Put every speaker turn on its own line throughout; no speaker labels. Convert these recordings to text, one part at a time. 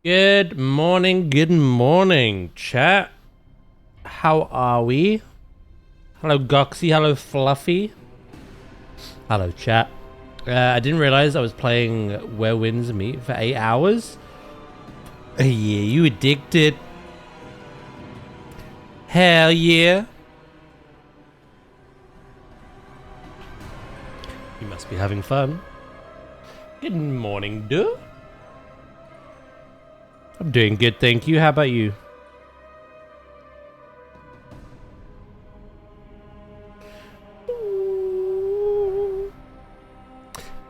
Good morning, chat. How are we? Hello, Goxy. Hello, Fluffy. Hello, chat. I didn't realize I was playing Where Winds Meet for 8 hours. Yeah, you addicted. Hell yeah. You must be having fun. Good morning, dude. I'm doing good, thank you. How about you?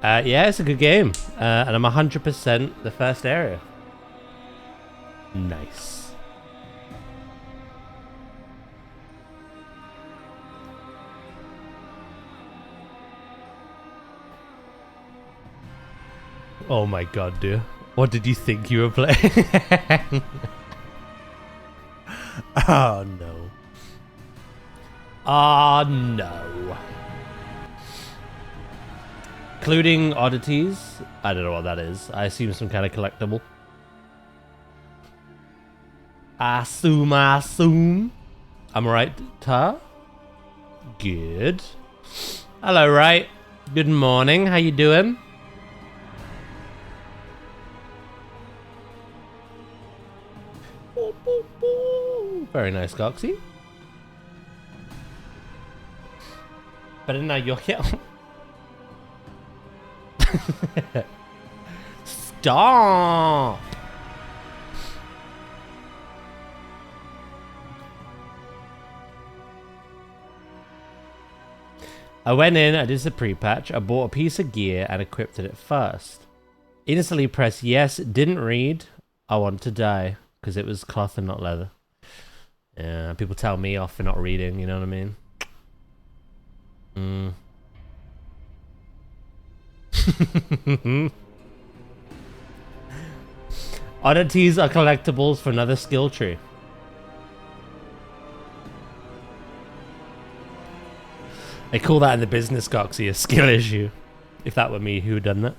Yeah, it's a good game. And I'm 100% the first area. Nice. Oh my god, dude. What did you think you were playing? Oh no. Oh no. Including oddities? I don't know what that is. I assume some kind of collectible. Assume. I'm right, Ta? Good. Hello, right. Good morning. How you doing? Very nice, Goxy. But now you're here. Stop! I went in, I did the pre-patch, I bought a piece of gear and equipped it first. Instantly pressed yes, didn't read, I want to die. Because it was cloth and not leather. Yeah, people tell me off for not reading, you know what I mean? Oddities are collectibles for another skill tree. They call that in the business, Goxy, a skill issue. If that were me who had done that.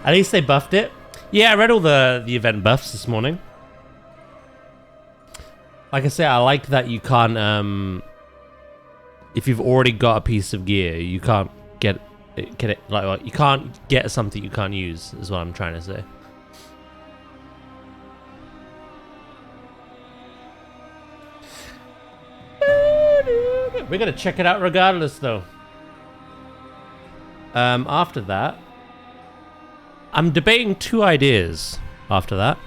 At least they buffed it. Yeah, I read all the event buffs this morning. Like I say, I like that you can't, if you've already got a piece of gear, you can't get it, like, you can't get something you can't use, is what I'm trying to say. We're gonna check it out regardless, though. After that, I'm debating two ideas after that.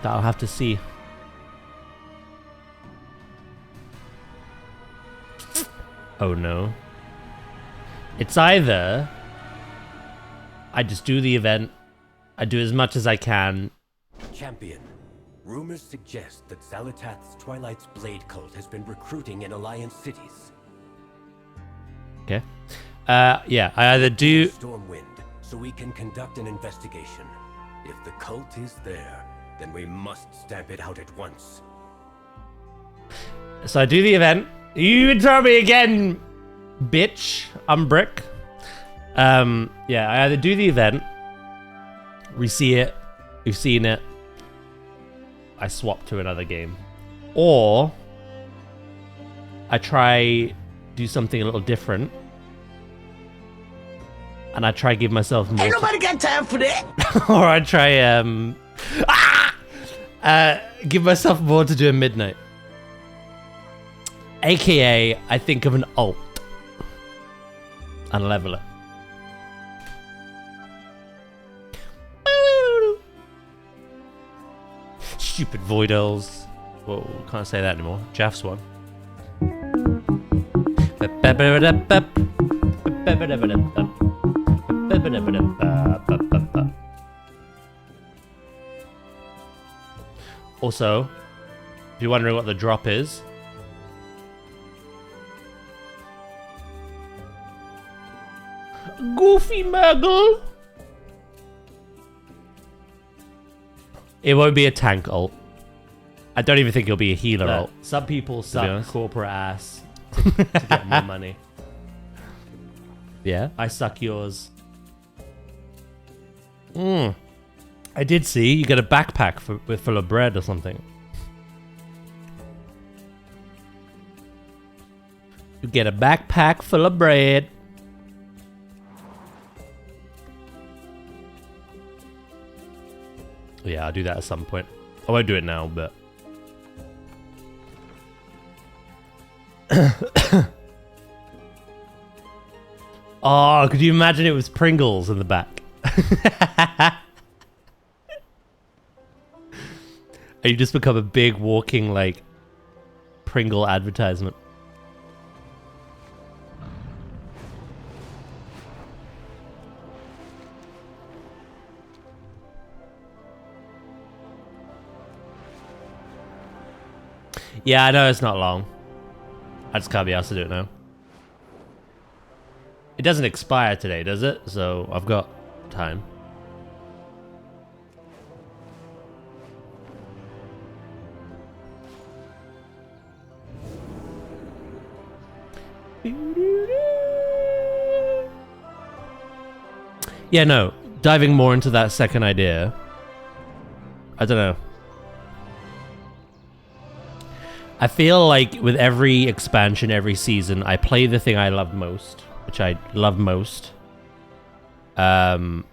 That I'll have to see. Oh no. It's either I just do the event, I do as much as I can.
Champion, rumors suggest that Xalatath's Twilight's Blade cult has been recruiting in Alliance cities.
Okay. Yeah, I either do
Stormwind, so we can conduct an investigation. If the cult is there, then we must stamp it out at once.
So I do the event. You interrupt me again, bitch. I'm Brick. Yeah, I either do the event, we see it, we've seen it, I swap to another game, or I try do something a little different. And I try give myself more.
Ain't nobody got time for that.
Or I try give myself more to do at midnight. AKA, I think of an ult and level it. Stupid void elves. Whoa, can't say that anymore. Jaff's one. Also, if you're wondering what the drop is, Goofy Muggle. It won't be a tank ult. I don't even think it'll be a healer ult. Some people suck corporate ass to get more money. Yeah, I suck yours. I did see you get a backpack full of bread or something. You get a backpack full of bread. Yeah, I'll do that at some point. I won't do it now, but... Oh, could you imagine it was Pringles in the back? And you just become a big walking, like, Pringle advertisement. Yeah, I know it's not long. I just can't be asked to do it now. It doesn't expire today, does it? So I've got time. Yeah, no. Diving more into that second idea. I don't know. I feel like with every expansion, every season, I play the thing I love most, which I love most. But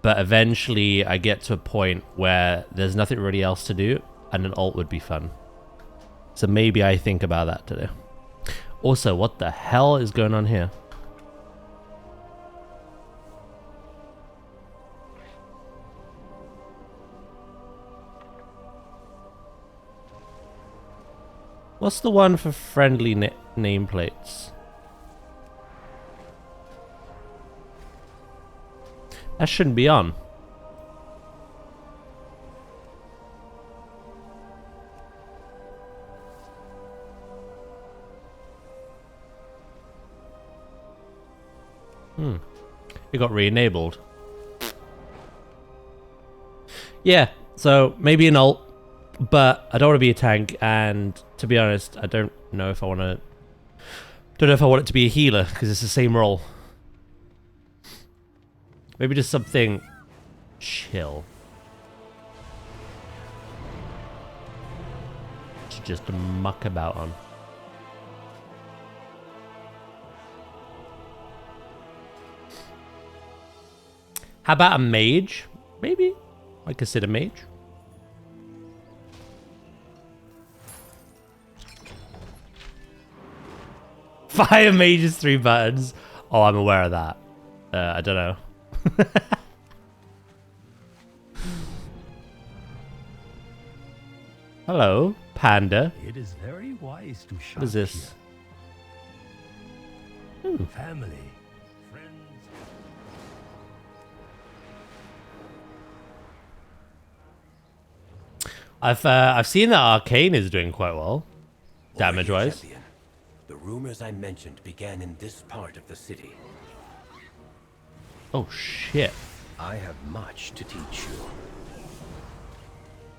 eventually I get to a point where there's nothing really else to do, and an alt would be fun. So maybe I think about that today. Also, what the hell is going on here? What's the one for friendly nameplates? That shouldn't be on. It got re-enabled. Yeah, so maybe an alt. But I don't want to be a tank, and to be honest, I don't know if I want to... Don't know if I want it to be a healer, because it's the same role. Maybe just something... chill. To just muck about on. How about a mage? Maybe. I consider mage. Fire mages 3 buttons. Oh, I'm aware of that. I don't know. Hello, panda.
It is very wise to shop.
What is this?
Ooh. Family, friends.
I've seen that Arcane is doing quite well, damage-wise.
The rumors I mentioned began in this part of the city.
Oh shit!
I have much to teach you.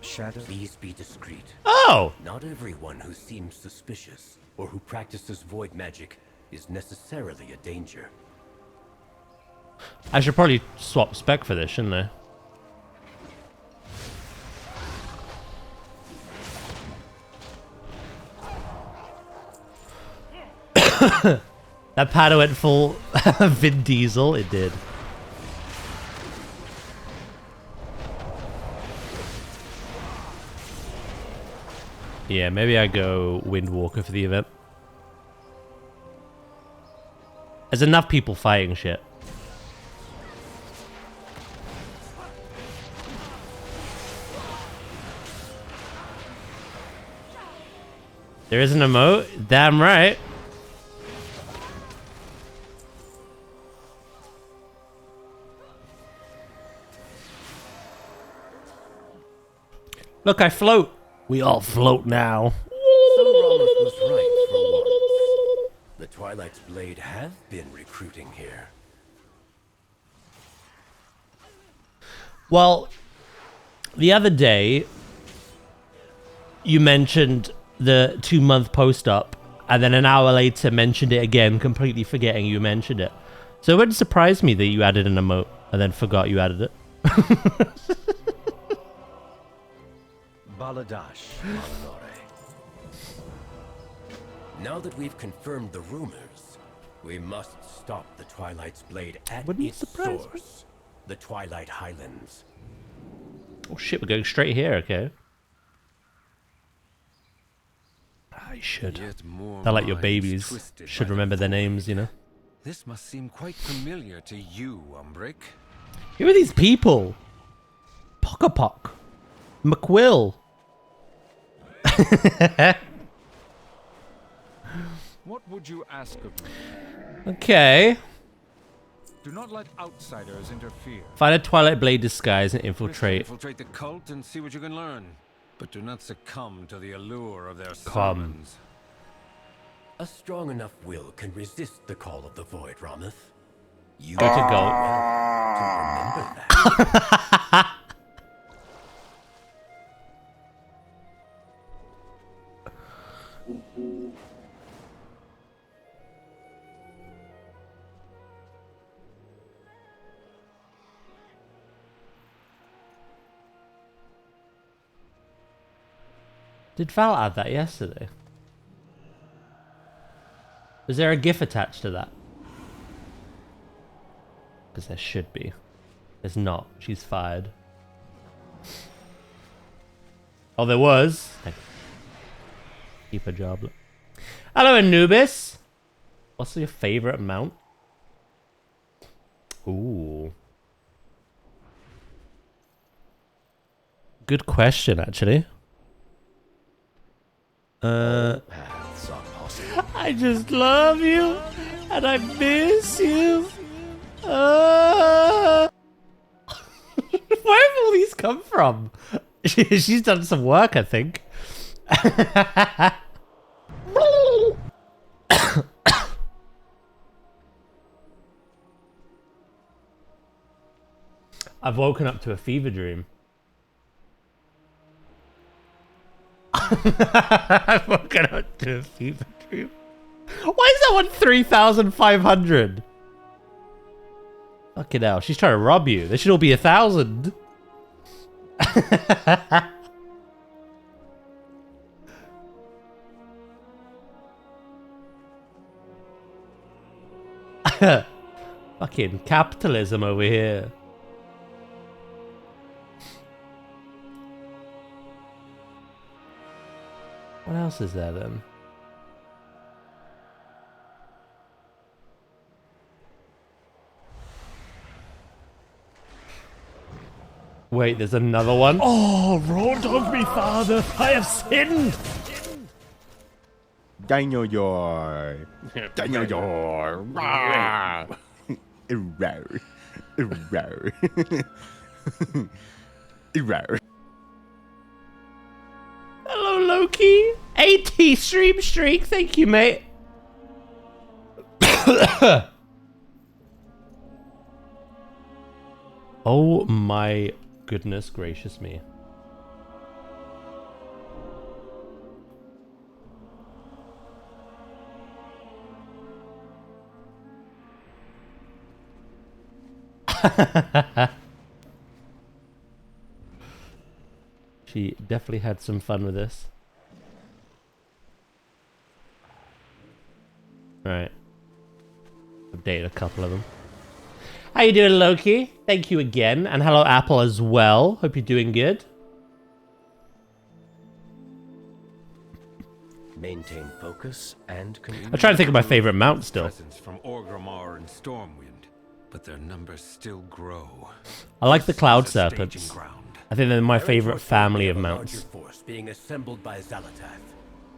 Shadow, please be discreet.
Oh!
Not everyone who seems suspicious or who practices void magic is necessarily a danger.
I should probably swap spec for this, shouldn't I? That paddle went full Vin Diesel. It did. Yeah, maybe I go Windwalker for the event. There's enough people fighting shit. There is an emote? Damn right. Look, I float. We all float now.
Some Ramos was right for once. The Twilight's Blade have been recruiting here.
Well, the other day, you mentioned the 2-month post-up, and then an hour later mentioned it again, completely forgetting you mentioned it. So it wouldn't surprise me that you added an emote and then forgot you added it.
Baladash, Malanore. Now that we've confirmed the rumors, we must stop the Twilight's blade at its source, the Twilight Highlands.
Oh shit, we're going straight here, okay. I should. They're like your babies. Should remember their names, you know.
This must seem quite familiar to you, Umbrick.
Who are these people? Pockapok. McQuill.
What would you ask of me?
Okay.
Do not let outsiders interfere.
Find a Twilight Blade disguise and infiltrate.
Infiltrate the cult and see what you can learn. But do not succumb to the allure of their summons.
A strong enough will can resist the call of the void, Rameth. You
Go to go.
well to remember that.
Did Val add that yesterday? Was there a GIF attached to that? Because there should be. There's not. She's fired. Oh, there was. Keep her job. Hello, Anubis. What's your favorite mount? Ooh. Good question, actually. I just love you, and I miss you. Where have all these come from? She's done some work, I think. I've woken up to a fever dream. I've woken up to a fever dream. Why is that one 3,500? Fucking hell, she's trying to rob you. They should all be 1,000. Fucking capitalism over here. What else is there then? Wait, there's another one? Oh, rolled of me, father! I have sinned!
Daniel Yor. Daniel Yor.
Hello, Loki! 80 stream streak, thank you, mate. Oh my goodness gracious me. She definitely had some fun with this. Right. Update a couple of them. How you doing, Loki? Thank you again. And hello, Apple, as well. Hope you're doing good.
Maintain focus and
I'm trying to think of my favorite mount still.
From Orgrimmar and Stormwind, but their numbers still grow.
I like the
This
Cloud
is a
Serpents.
staging ground.
I think they're my
There
favorite
is
family of
a
mounts.
larger force being assembled by Xalatath.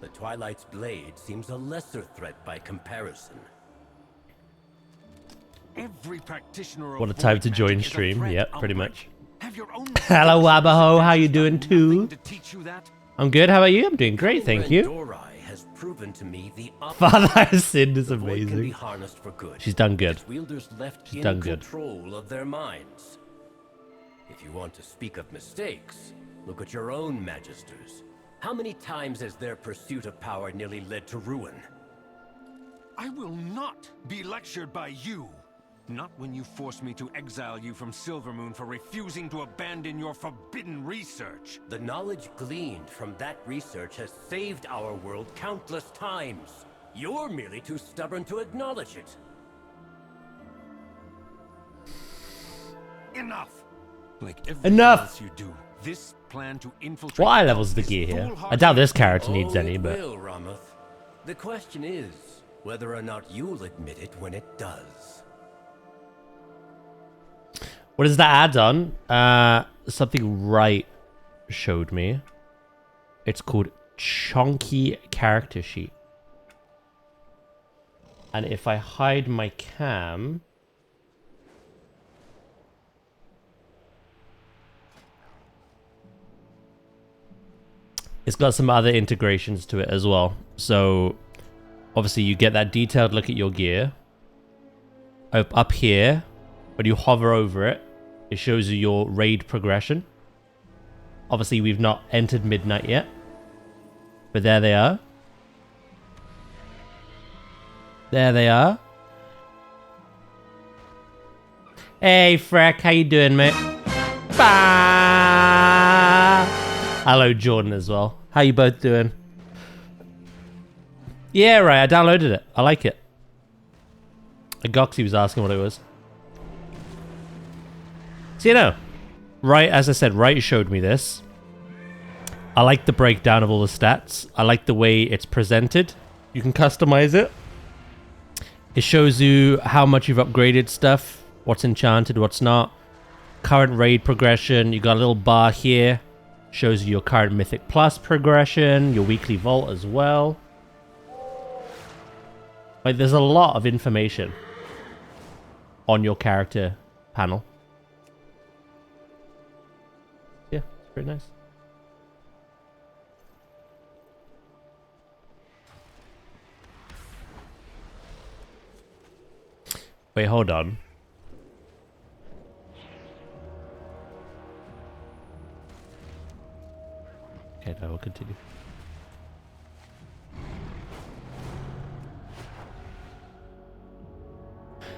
The Twilight's blade seems a lesser threat by comparison.
Every practitioner
What a
of
time
void
to join
magic is a
stream.
threat,
Yep, pretty
Umbrick.
much.
Have your own
Hello, Wabaho. How you doing,
Nothing
too?
to teach you that?
I'm good. How about you? I'm doing great, thank you.
Dorai has proven to me the
Father has sinned is
The void can be
amazing.
harnessed for good.
She's done good.
Its wielders left
She's
in
done good.
control of their minds. If you want to speak of mistakes, look at your own magisters. How many times has their pursuit of power nearly led to ruin?
I will not be lectured by you. Not when you force me to exile you from Silvermoon for refusing to abandon your forbidden research.
The knowledge gleaned from that research has saved our world countless times. You're merely too stubborn to acknowledge it.
Enough! Like everything
Enough!
else you do, this plan to infiltrate...
What eye level's the gear here? I doubt this character needs any, but...
Will, Ramoth. The question is whether or not you'll admit it when it does.
What is that add-on? Something Right showed me. It's called Chonky Character Sheet. And if I hide my cam... It's got some other integrations to it as well. So, obviously you get that detailed look at your gear. Up here, when you hover over it, it shows you your raid progression. Obviously we've not entered midnight yet. But there they are. There they are. Hey Freck, how you doing, mate? Bye. Hello, Jordan, as well. How you both doing? Yeah, right, I downloaded it. I like it. Goxy was asking what it was. So, you know, Right, as I said, Right showed me this. I like the breakdown of all the stats. I like the way it's presented. You can customize it. It shows you how much you've upgraded stuff, what's enchanted, what's not. Current raid progression. You got a little bar here. Shows you your current Mythic Plus progression, your weekly vault as well. Like, there's a lot of information on your character panel. Yeah, it's pretty nice. Wait, hold on. Okay, now we'll continue.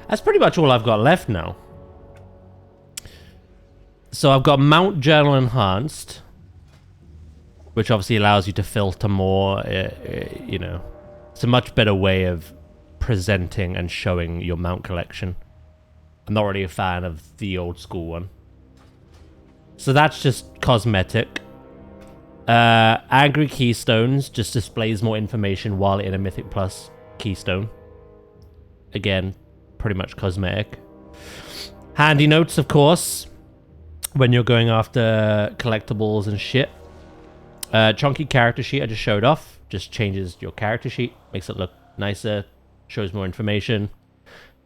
That's pretty much all I've got left now. So I've got Mount Journal Enhanced, which obviously allows you to filter more. You know, it's a much better way of presenting and showing your mount collection. I'm not really a fan of the old school one. So that's just cosmetic. Angry Keystones just displays more information while in a Mythic Plus keystone. Again, pretty much cosmetic. Handy notes, of course, when you're going after collectibles and shit. Chunky character sheet I just showed off. Just changes your character sheet, makes it look nicer, shows more information.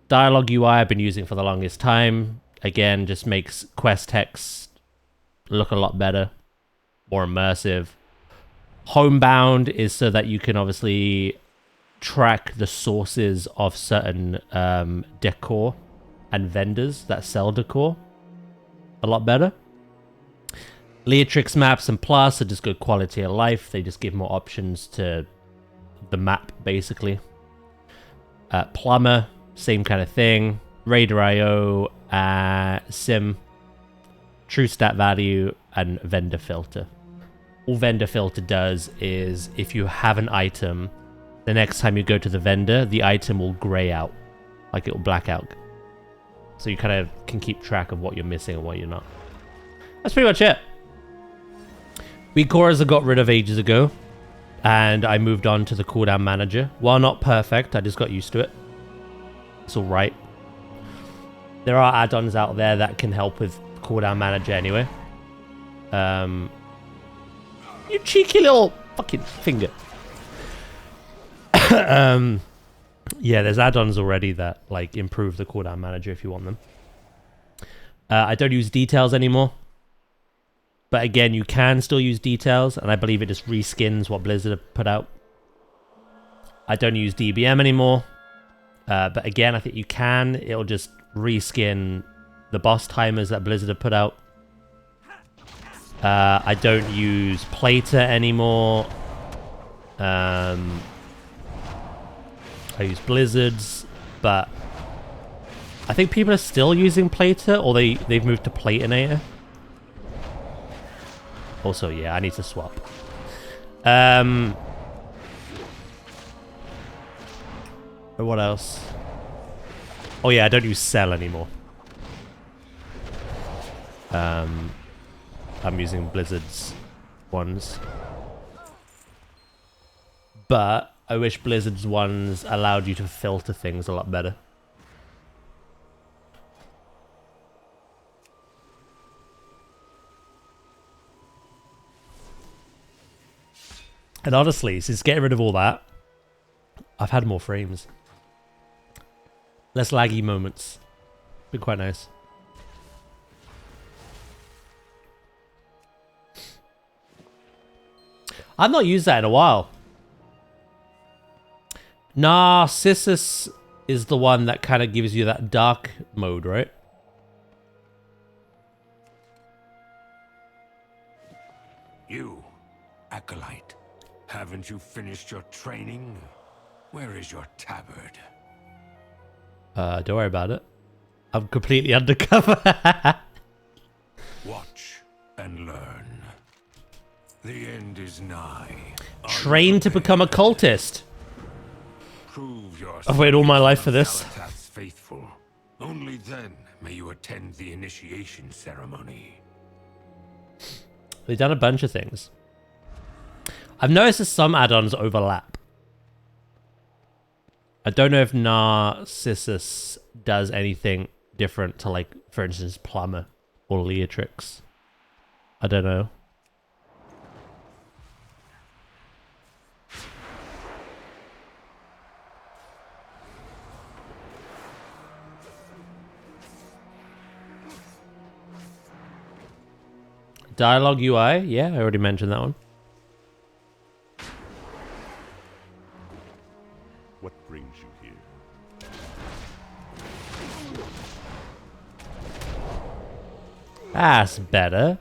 Dialogue UI I've been using for the longest time. Again, just makes quest text look a lot better, more immersive. Homebound is so that you can obviously track the sources of certain decor and vendors that sell decor a lot better. Leatrix maps and Plus are just good quality of life. They just give more options to the map, basically. Plumber, same kind of thing. Raider IO, Sim, True Stat Value, and Vendor Filter. All Vendor Filter does is if you have an item, the next time you go to the vendor, the item will grey out. Like it will black out. So you kind of can keep track of what you're missing and what you're not. That's pretty much it. Weak cores I got rid of ages ago. And I moved on to the cooldown manager. While not perfect, I just got used to it. It's alright. There are add-ons out there that can help with cooldown manager anyway. You cheeky little fucking finger. Yeah, there's add-ons already that like improve the cooldown manager if you want them. I don't use details anymore. But again, you can still use details, and I believe it just reskins what Blizzard have put out. I don't use DBM anymore. But again, I think you can. It'll just reskin the boss timers that Blizzard have put out. I don't use Plater anymore. I use Blizzards, but I think people are still using Plater, or they've moved to Platinator. Also, yeah, I need to swap. What else? Oh yeah, I don't use Cell anymore. I'm using Blizzard's ones. But I wish Blizzard's ones allowed you to filter things a lot better. And honestly, since getting rid of all that, I've had more frames. Less laggy moments. Been quite nice. I've not used that in a while. Narcissus is the one that kind of gives you that dark mode, right?
You, Acolyte, haven't you finished your training? Where is your tabard?
Don't worry about it. I'm completely undercover.
Watch and learn. The end is nigh.
Train to become a cultist.
Prove yourself.
I've waited all my life for this.
Zalatath's faithful. Only then may you attend the initiation ceremony.
They've done a bunch of things. I've noticed that some add-ons overlap. I don't know if Narcissus does anything different to, like, for instance, Plumber or Leatrix. I don't know. Dialogue UI? Yeah, I already mentioned that one.
What brings you here?
That's better.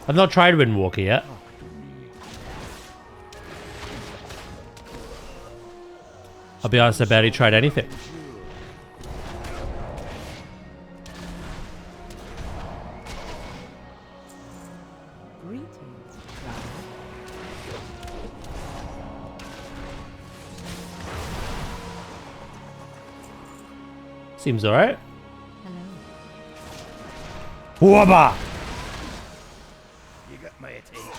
I've not tried Windwalker yet. I'll be honest, I barely tried anything. Seems alright. Wabba!
You got my attention.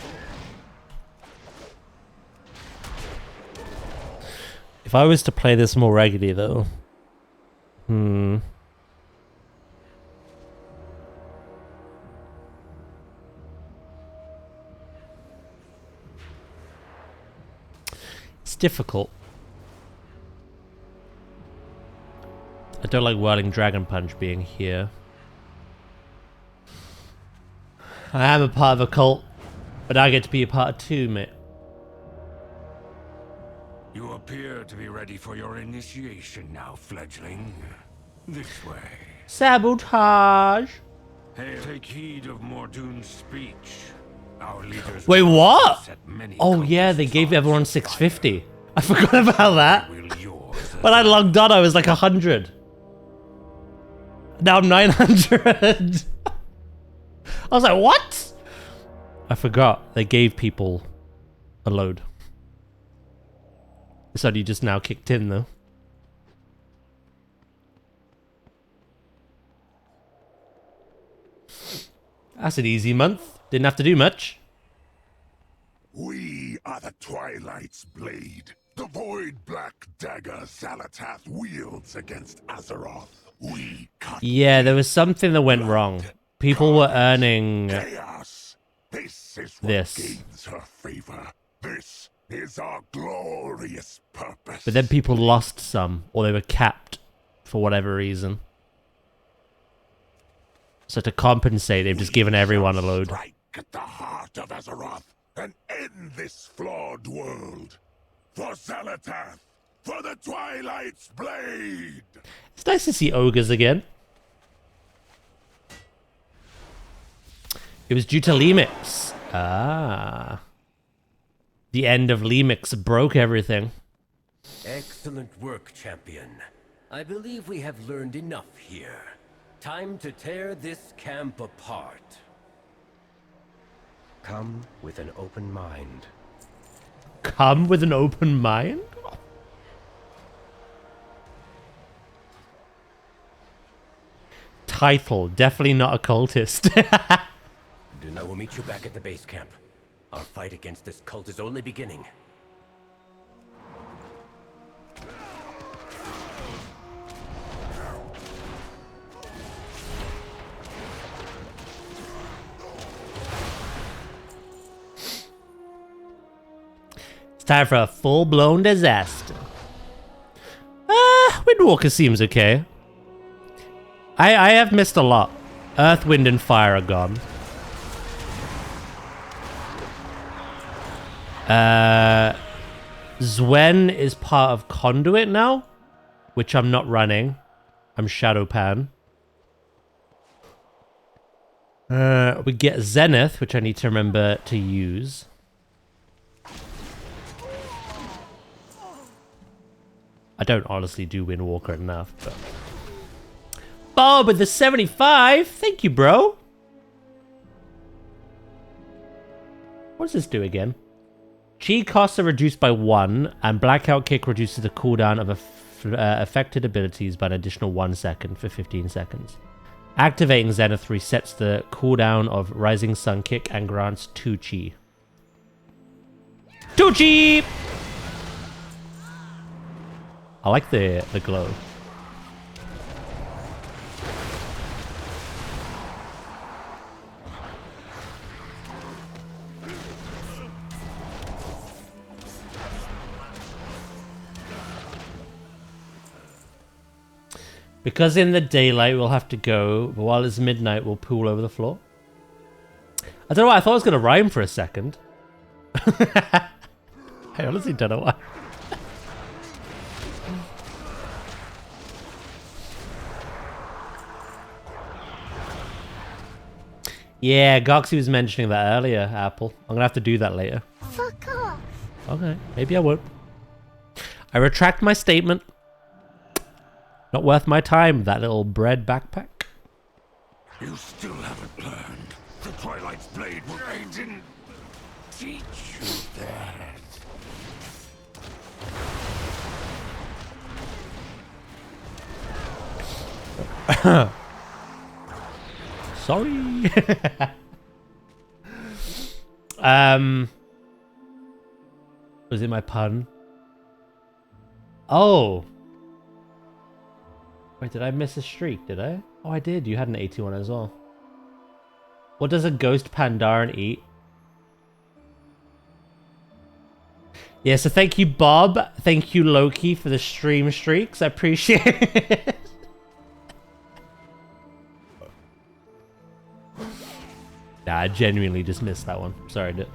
If I was to play this more regularly, though, it's difficult. I don't like Whirling Dragon Punch being here. I am a part of a cult, but I get to be a part of two, mate.
You appear to be ready for your initiation now, fledgling. This way.
Sabotage!
Hey, take heed of Mordoon's speech. Our leaders.
Wait, what?
set many
Oh yeah, they
cultists
gave
on
everyone
fire.
650. I forgot about that.
Will yours
When I logged on, I was like 100. Now I'm 900. I was like, what? I forgot. They gave people a load. It's only just now kicked in, though. That's an easy month. Didn't have to do much.
We are the Twilight's blade, the void black dagger Zalatath wields against Azeroth. We cut
Yeah, there was something that went wrong. People were earning
chaos. This is what
this.
gains her favor. This is our glorious purpose.
But then people lost some, or they were capped for whatever reason. So to compensate, they've just given everyone a load.
Strike at the heart of Azeroth and end this flawed world. For Zalatath, for the Twilight's blade.
It's nice to see ogres again. It was due to Lemix. Ah. The end of Lemix broke everything.
Excellent work, champion. I believe we have learned enough here. Time to tear this camp apart. Come with an open mind.
Come with an open mind? Title, definitely not a cultist.
Then I will meet you back at the base camp. Our fight against this cult is only beginning.
It's time for a full-blown disaster. Windwalker seems okay. I have missed a lot. Earth, Wind, and Fire are gone. Zwen is part of Conduit now, which I'm not running. I'm Shadowpan. We get Zenith, which I need to remember to use. I don't honestly do Windwalker enough, but... Bob with the 75! Thank you, bro! What does this do again? Chi costs are reduced by 1, and Blackout Kick reduces the cooldown of affected abilities by an additional 1 second for 15 seconds. Activating Zenith resets the cooldown of Rising Sun Kick and grants 2 Chi. 2 Chi! I like the glow. Because in the daylight we'll have to go, but while it's midnight we'll pool over the floor. I don't know why, I thought I was going to rhyme for a second. I honestly don't know why. Yeah, Goxie was mentioning that earlier, Apple. I'm going to have to do that later.
Fuck off.
Okay, maybe I won't. I retract my statement. Not worth my time, that little bread backpack.
You still haven't learned. The Twilight's blade I didn't teach you that.
Sorry. Was it my pun? Oh. Wait, did I miss a streak? Did I? Oh, I did. You had an 81 as well. What does a ghost Pandaren eat? Yeah, so thank you, Bob. Thank you, Loki, for the stream streaks. I appreciate it. Nah, I genuinely just missed that one. Sorry, dude.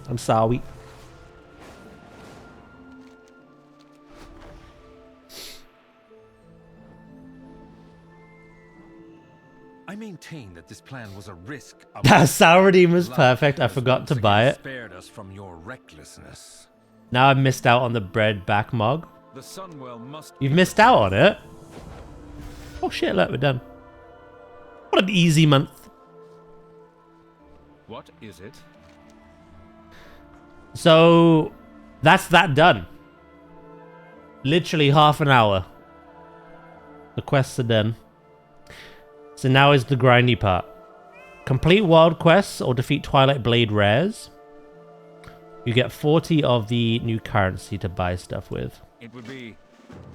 I'm sorry.
I maintain that this plan was a risk.
That sour redeem was perfect. I forgot to buy it.
Spared us from your recklessness.
Now I've missed out on the bread back mog.
The Sunwell must.
You've missed out on it. Oh shit! Look, we're done. What an easy month.
What is it?
So that's that done. Literally half an hour. The quests are done. So now is the grindy part. Complete world quests or defeat Twilight Blade rares. You get 40 of the new currency to buy stuff with.
It would be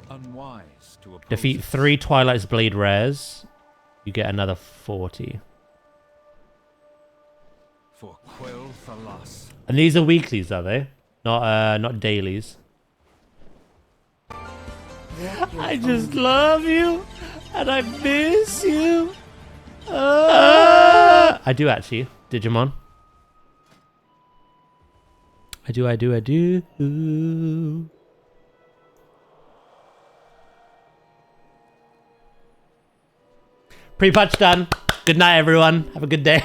unwise to oppose
Defeat
it.
3 Twilight's Blade rares. You get another 40.
For Quill Thalas.
And these are weeklies, are they? Not dailies. I just love you, and I miss you. I do actually, Digimon. I do. Pre-punch done. Good night, everyone. Have a good day.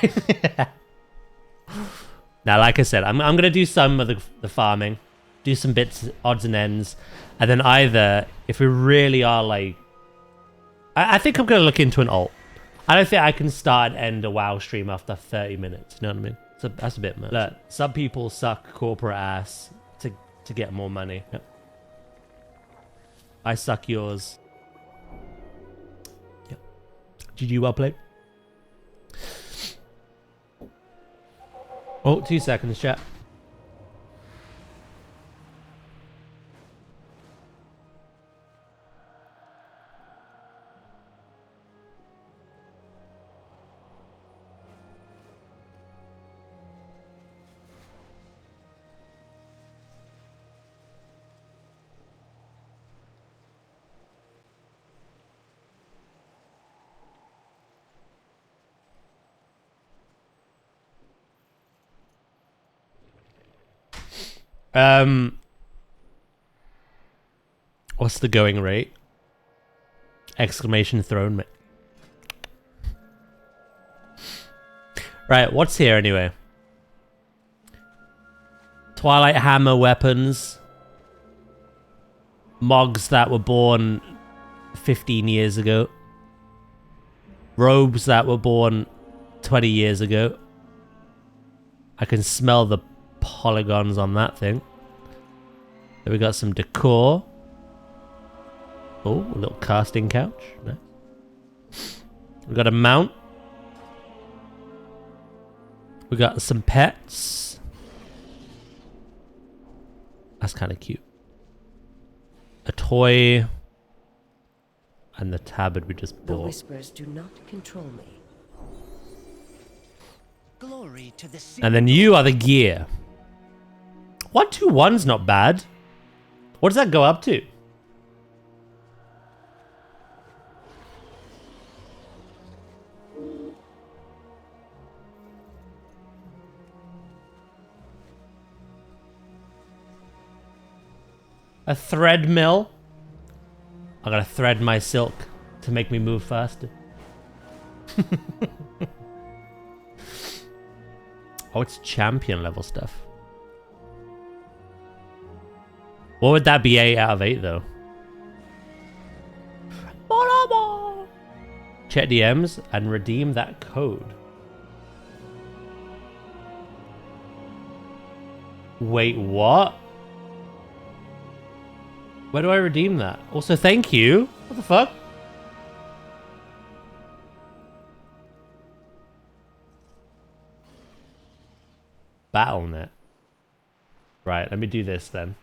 Now, like I said, I'm gonna do some of the farming, do some bits, odds and ends, and then either if we really are like, I think I'm gonna look into an alt. I don't think I can start and end a WoW stream after 30 minutes. You know what I mean? So that's a bit much. Look, some people suck corporate ass to get more money. Yep. I suck yours. Yep. GG, well played. Oh, 2 seconds, chat. What's the going rate? Exclamation throne, mate. Right, what's here anyway? Twilight Hammer weapons. Mogs that were born 15 years ago. Robes that were born 20 years ago. I can smell the polygons on that thing. Then we got some decor. Oh, a little casting couch. Nice. We got a mount. We got some pets. That's kind of cute. A toy. And the tabard we just bought.
The whispers do not control me.
Glory to the
And then you are the gear. 121's not bad. What does that go up to? A thread mill. I gotta thread my silk to make me move faster. Oh, it's champion level stuff. What would that be 8 out of 8 though? Check DMs and redeem that code. Wait, what? Where do I redeem that? Also, thank you. What the fuck? Battle.net. Right, let me do this then.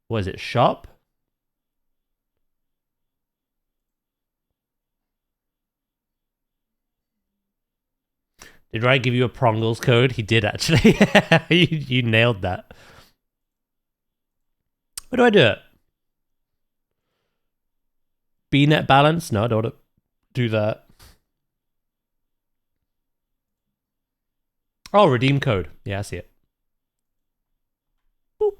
What is it? Shop? Did Wright give you a Prongles code? He did actually. you nailed that. Where do I do it? BNet balance? No, I don't want to do that. Oh, redeem code. Yeah, I see it. Boop.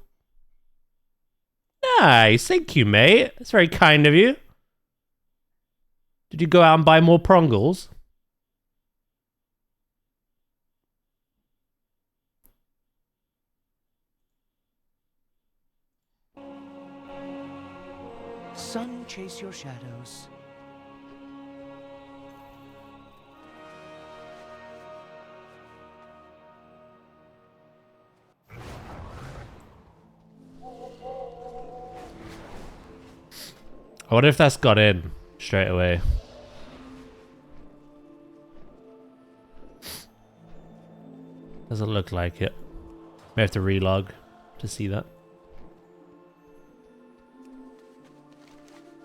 Nice. Thank you, mate. That's very kind of you. Did you go out and buy more Prongles?
sun chase your shadows.
I wonder if that's got in straight away. Doesn't look like it. May have to relog to see that.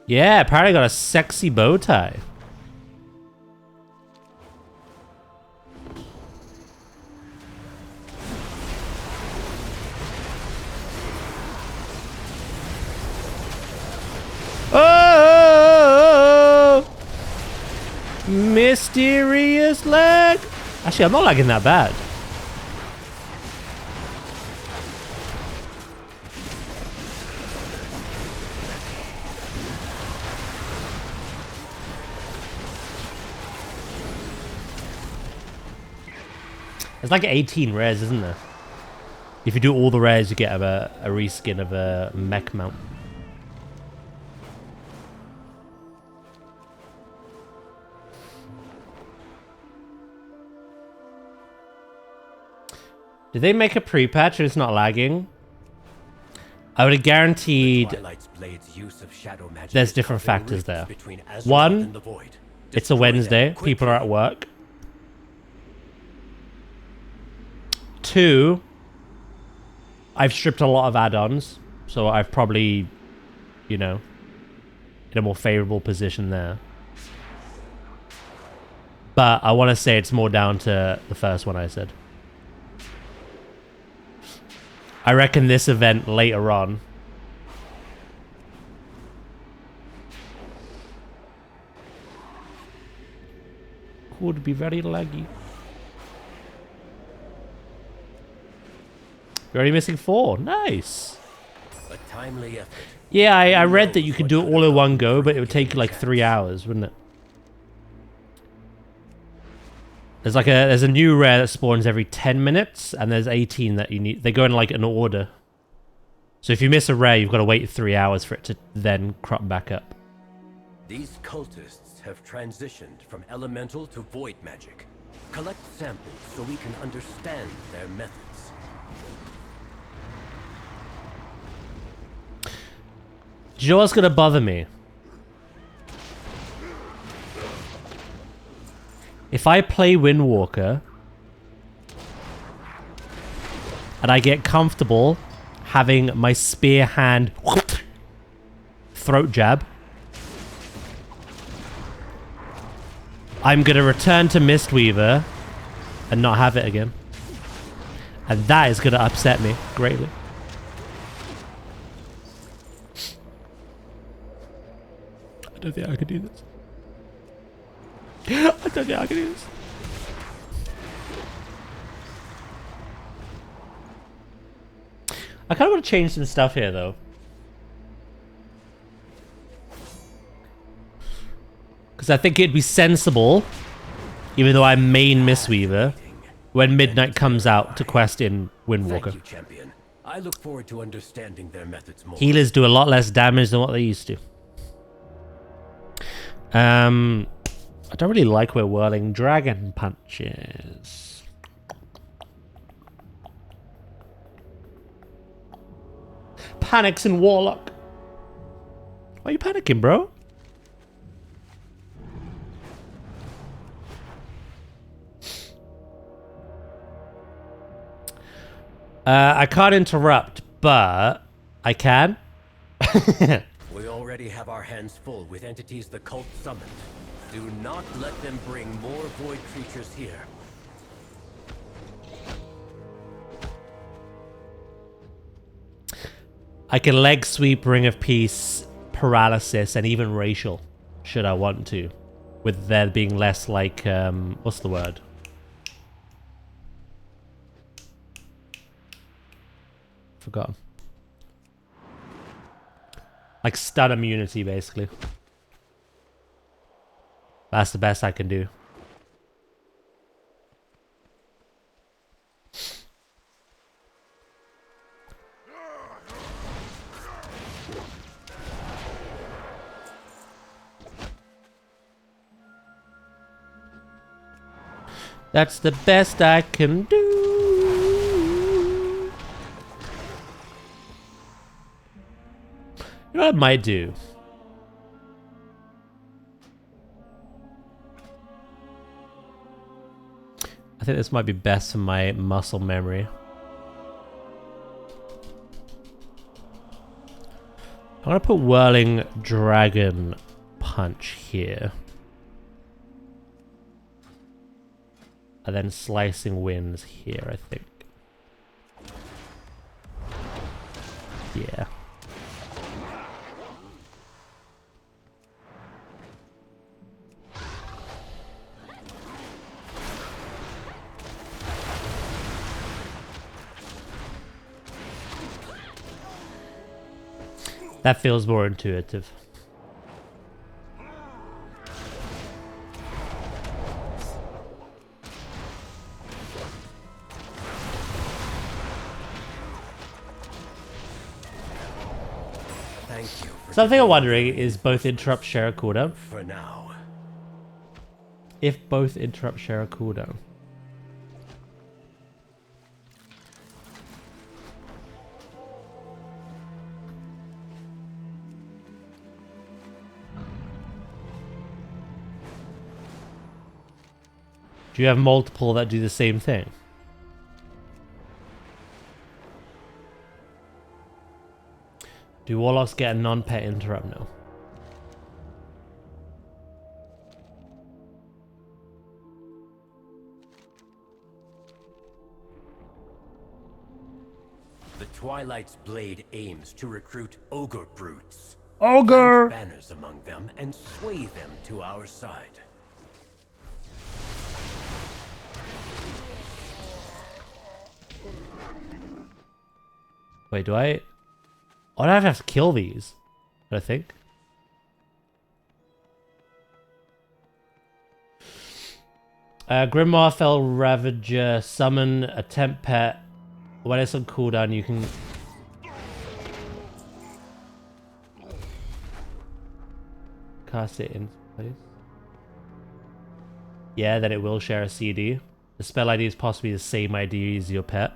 Yeah, apparently got a sexy bow tie. Oh! Mysterious lag. Actually, I'm not lagging that bad. There's like 18 rares, isn't there? If you do all the rares, you get a reskin of a mech mount. Did they make a pre-patch and it's not lagging? I would have guaranteed there's different factors there. One, it's a Wednesday. People are at work. Two, I've stripped a lot of add-ons. So I've probably, you know, in a more favorable position there. But I want to say it's more down to the first one I said. I reckon this event later on would be very laggy. You're already missing 4. Nice.
A timely effort.
Yeah, I read that you could do it all in one go, but it would take you like 3 hours, wouldn't it? There's a new rare that spawns every 10 minutes, and there's 18 that you need. They go in like an order. So if you miss a rare, you've got to wait 3 hours for it to then crop back up.
These cultists have transitioned from elemental to void magic. Collect samples so we can understand their methods.
Do you know what's going to bother me? If I play Windwalker and I get comfortable having my spear hand throat jab, I'm going to return to Mistweaver and not have it again. And that is going to upset me greatly. I don't think I could do this. I don't think I can do this. I kind of want to change some stuff here, though. Because I think it'd be sensible, even though I'm main Mistweaver, when Midnight comes out to quest in Windwalker.
Thank you, champion. I look forward to understanding their methods more.
Healers do a lot less damage than what they used to. I don't really like where Whirling Dragon punches. Panics in Warlock. Why are you panicking, bro? I can't interrupt, but I can.
We already have our hands full with entities the cult summoned. Do not let them bring more void creatures here.
I can leg sweep, Ring of Peace, Paralysis, and even Racial, should I want to. With there being less like, what's the word? Forgotten. Like stun immunity, basically. That's the best I can do. That's the best I can do. You know what I might do? I think this might be best for my muscle memory. I'm gonna put Whirling Dragon Punch here. And then Slicing Winds here, I think. Yeah. That feels more intuitive.
you for
Something I'm
today.
wondering is both interrupt share a cooldown?
For now.
If both interrupt share a cooldown. Do you have multiple that do the same thing? Do warlocks get a non-pet interrupt now?
The Twilight's blade aims to recruit ogre brutes.
Ogre!
Plant banners among them and sway them to our side.
Wait, do I... Oh, I have to kill these, I think. Grimoire, Fell Ravager, summon a temp pet. When it's on cooldown, you can... cast it in place. Yeah, then it will share a CD. The spell ID is possibly the same ID as your pet.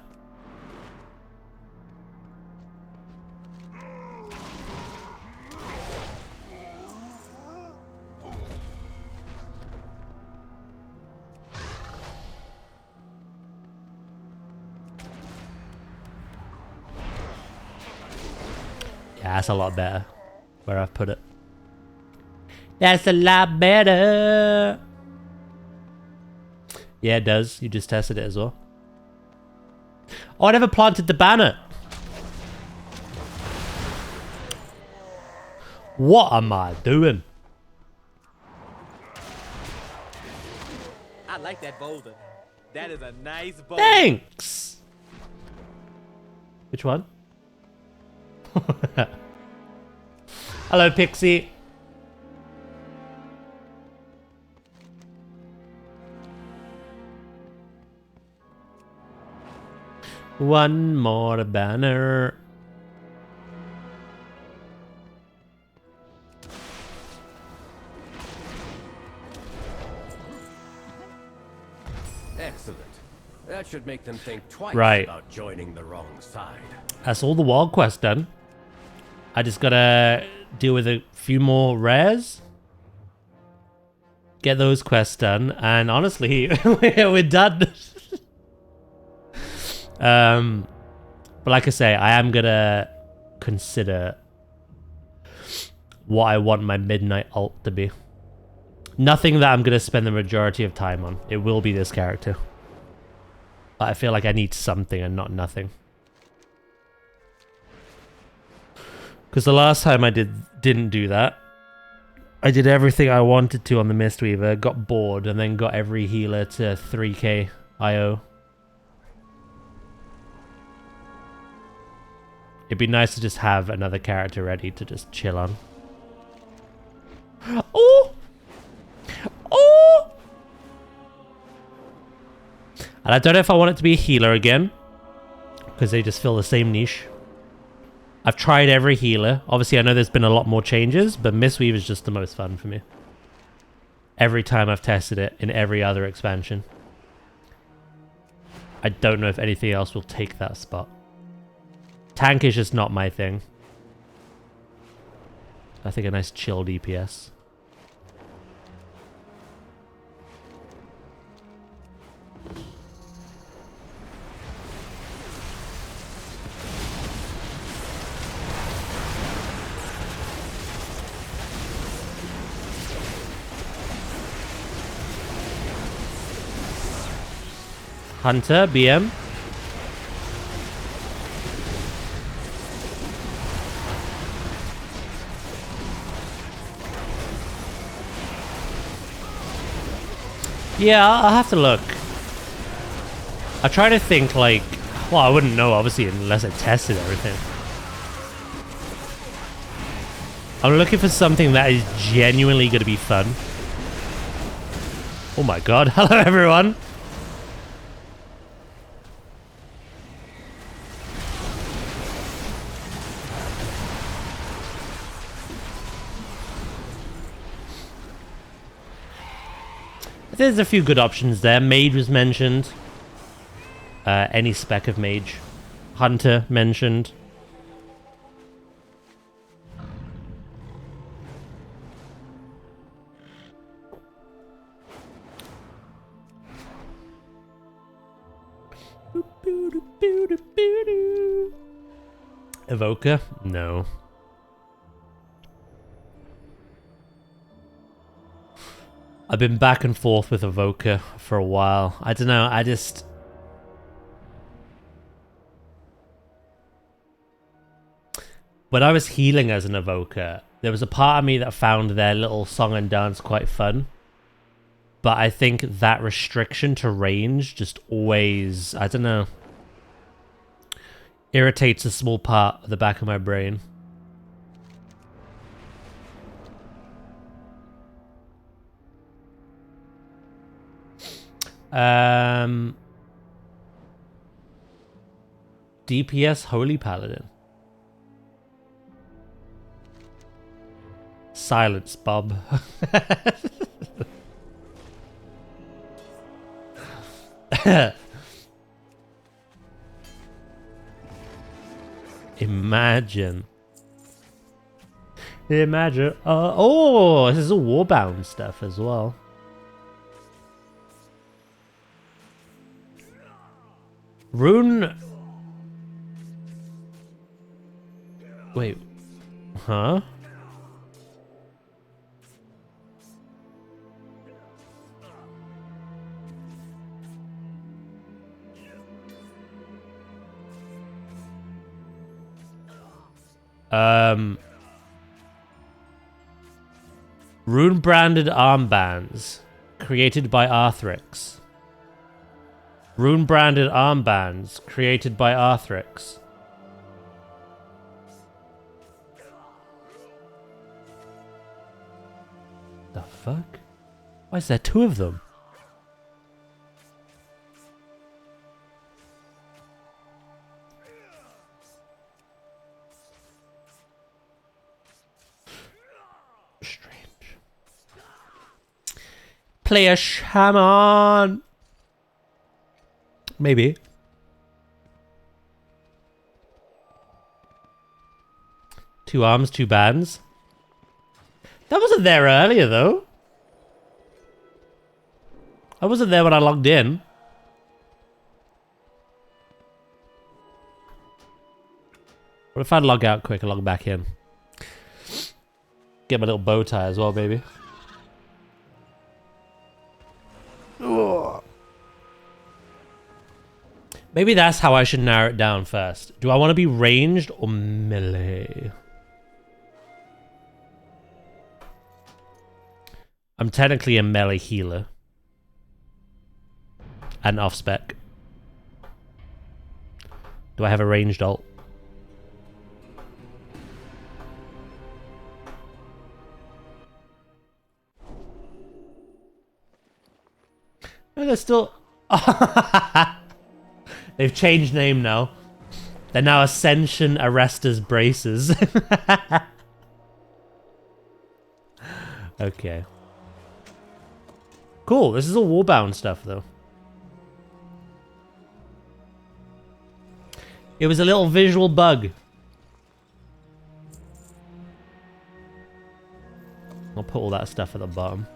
Yeah, that's a lot better. Where I've put it. That's a lot better. Yeah, it does. You just tested it as well. Oh, I never planted the banner. What am I doing?
I like that boulder. That is a nice boulder.
Thanks. Which one? Hello, Pixie. One more banner.
Excellent. That should make them think twice
Right.
about joining the wrong side.
That's all the wild quests done. I just gotta deal with a few more rares. Get those quests done, and honestly, we're done. But like I say, I am gonna consider what I want my midnight alt to be. Nothing that I'm gonna spend the majority of time on. It will be this character. But I feel like I need something and not nothing. Because the last time I didn't do that, I did everything I wanted to on the Mistweaver, got bored, and then got every healer to 3k IO. It'd be nice to just have another character ready to just chill on. Oh! Oh! And I don't know if I want it to be a healer again, because they just fill the same niche. I've tried every healer. Obviously, I know there's been a lot more changes, but Mistweaver is just the most fun for me. Every time I've tested it in every other expansion. I don't know if anything else will take that spot. Tank is just not my thing. I think a nice chill DPS. Hunter, BM. Yeah, I'll have to look. I try to think like, well, I wouldn't know obviously unless I tested everything. I'm looking for something that is genuinely going to be fun. Oh my god, hello everyone. There's a few good options there. Mage was mentioned. Any spec of mage. Hunter mentioned. Evoker? No. I've been back and forth with Evoker for a while. I don't know, I just... When I was healing as an Evoker, there was a part of me that found their little song and dance quite fun. But I think that restriction to range just always, I don't know, irritates a small part of the back of my brain. DPS Holy Paladin. Silence, Bob. Imagine. Imagine. Oh, this is all Warbound stuff as well. Rune. Wait. Huh? Rune-branded armbands created by Arthrix. Rune-branded armbands created by Arthrix. The fuck? Why is there two of them? Play a shaman. Maybe. Two arms, two bands. That wasn't there earlier, though. I wasn't there when I logged in. What if I log out quick and log back in? Get my little bow tie as well, baby. Maybe that's how I should narrow it down first. Do I want to be ranged or melee? I'm technically a melee healer. And off-spec. Do I have a ranged ult? No, they're still... They've changed name now. They're now Ascension Arrestor's Braces. Okay. Cool, this is all Warbound stuff, though. It was a little visual bug. I'll put all that stuff at the bottom.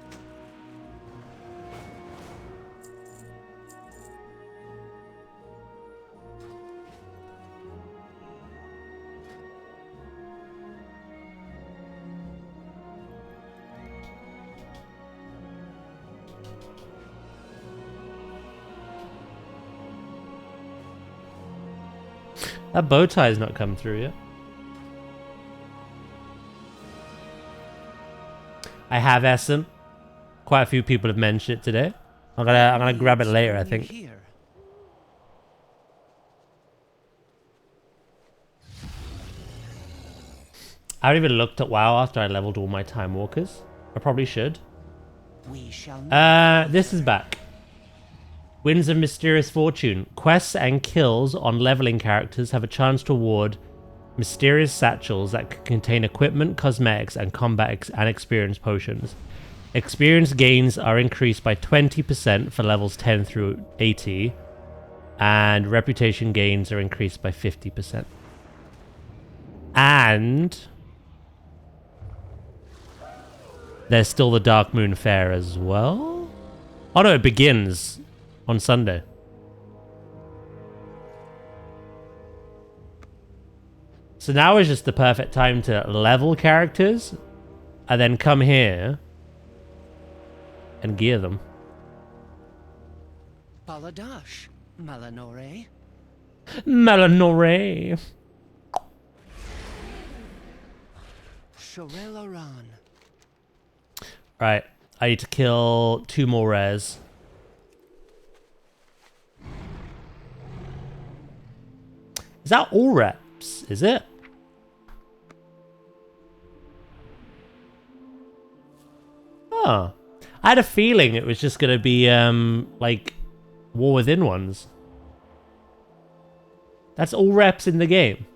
That bow tie has not come through yet. I have Essen. Quite a few people have mentioned it today. I'm gonna grab it later, I think. I haven't even looked at WoW after I leveled all my Time Walkers. I probably should. This is back. Winds of Mysterious Fortune. Quests and kills on leveling characters have a chance to award mysterious satchels that can contain equipment, cosmetics, and combat and experience potions. Experience gains are increased by 20% for levels 10 through 80, and reputation gains are increased by 50%. And there's still the Dark Moon Fair as well. Oh no, it begins on Sunday. So now is just the perfect time to level characters and then come here and gear them.
Baladash, Malanore.
Malanore.
Shorel Aran.
Right, I need to kill 2 more rares. Is that all reps? Is it? Oh. I had a feeling it was just going to be, like, War Within ones. That's all reps in the game.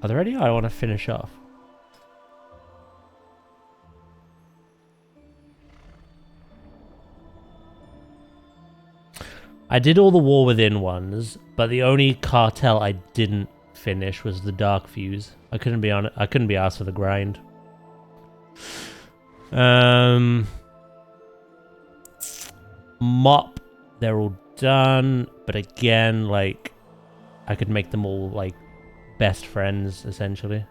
Are there any I want to finish off? I did all the War Within ones, but the only cartel I didn't finish was the Dark Fuse. I couldn't be on it. I couldn't be asked for the grind. Mop, they're all done, but again, like, I could make them all like best friends essentially.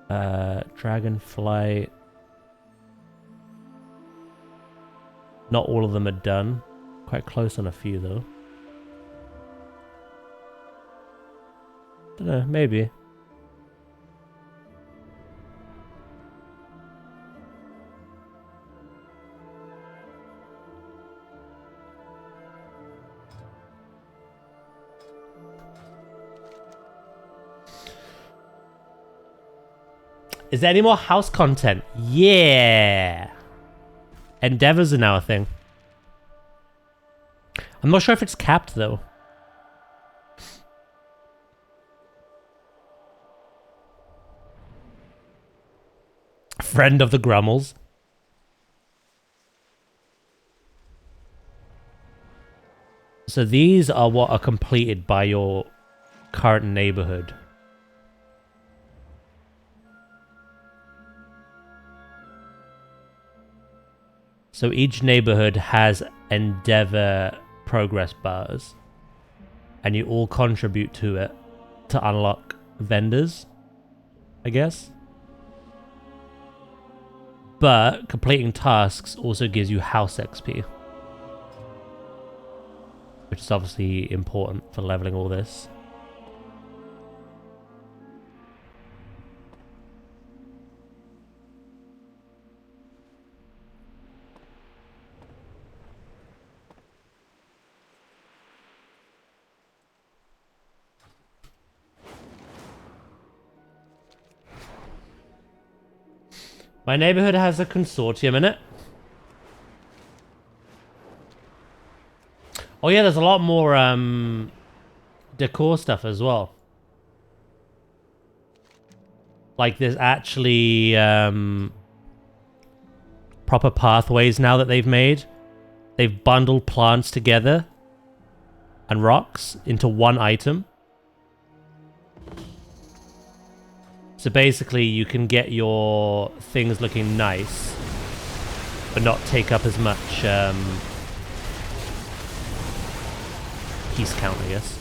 Dragonflight. Not all of them are done. Quite close on a few though. Don't know, maybe. Is there any more house content? Yeah! Endeavors are now a thing. I'm not sure if it's capped though. Friend of the Grummels. So these are what are completed by your current neighborhood. So each neighborhood has endeavor progress bars, and you all contribute to it to unlock vendors, I guess. But completing tasks also gives you house XP, which is obviously important for leveling all this. My neighborhood has a consortium in it. Oh yeah, there's a lot more decor stuff as well. Like there's actually proper pathways now that they've made. They've bundled plants together and rocks into one item. So basically you can get your things looking nice, but not take up as much piece count, I guess.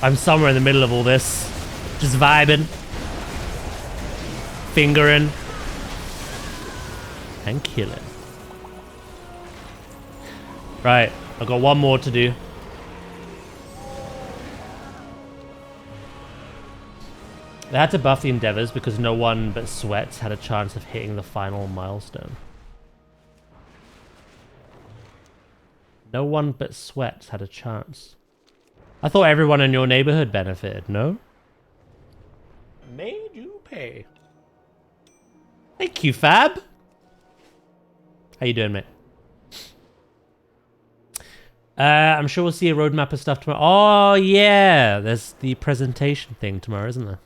I'm somewhere in the middle of all this. Just vibing. Fingering. And killing. Right, I've got one more to do. They had to buff the Endeavors because no one but Sweats had a chance of hitting the final milestone. No one but Sweats had a chance. I thought everyone in your neighborhood benefited, no? Made you pay. Thank you, Fab. How you doing, mate? I'm sure we'll see a roadmap of stuff tomorrow. Oh, yeah. There's the presentation thing tomorrow, isn't there?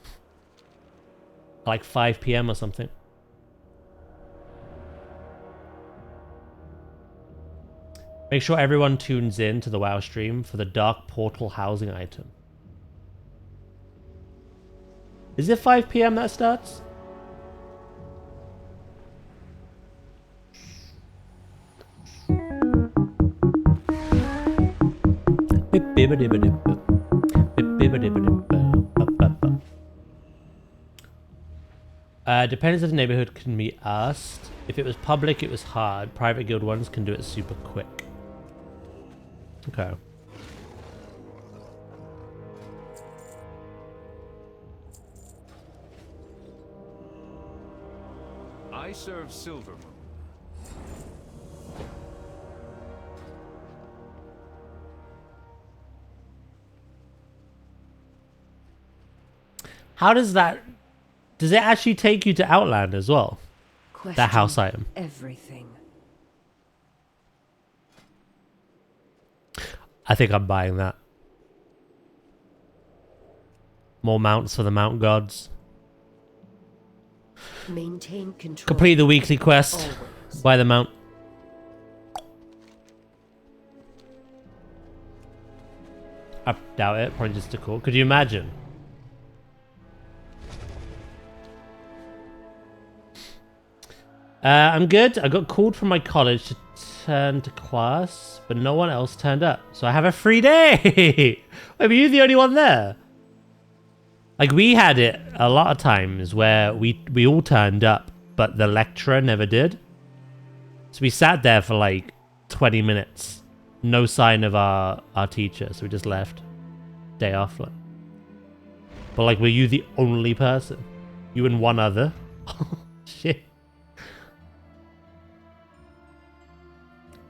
Like 5 p.m. or something. Make sure everyone tunes in to the WoW stream for the Dark Portal housing item. Is it 5 p.m. that starts? Depends if the neighborhood can be asked. If it was public, it was hard. Private guild ones can do it super quick. Okay.
I serve Silvermoon.
How does that... Does it actually take you to Outland as well?
Question
That house item.
everything.
I think I'm buying that. More mounts for the mount gods.
Maintain control.
Complete the weekly quest.
Always.
Buy the mount. I doubt it. Probably just a call. Could you imagine? I'm good. I got called from my college to turn to class, but no one else turned up. So I have a free day. Wait, were you the only one there? Like, we had it a lot of times where we all turned up, but the lecturer never did. So we sat there for like 20 minutes. No sign of our teacher, so we just left. Day off. Like. But like, were you the only person? You and one other? Shit.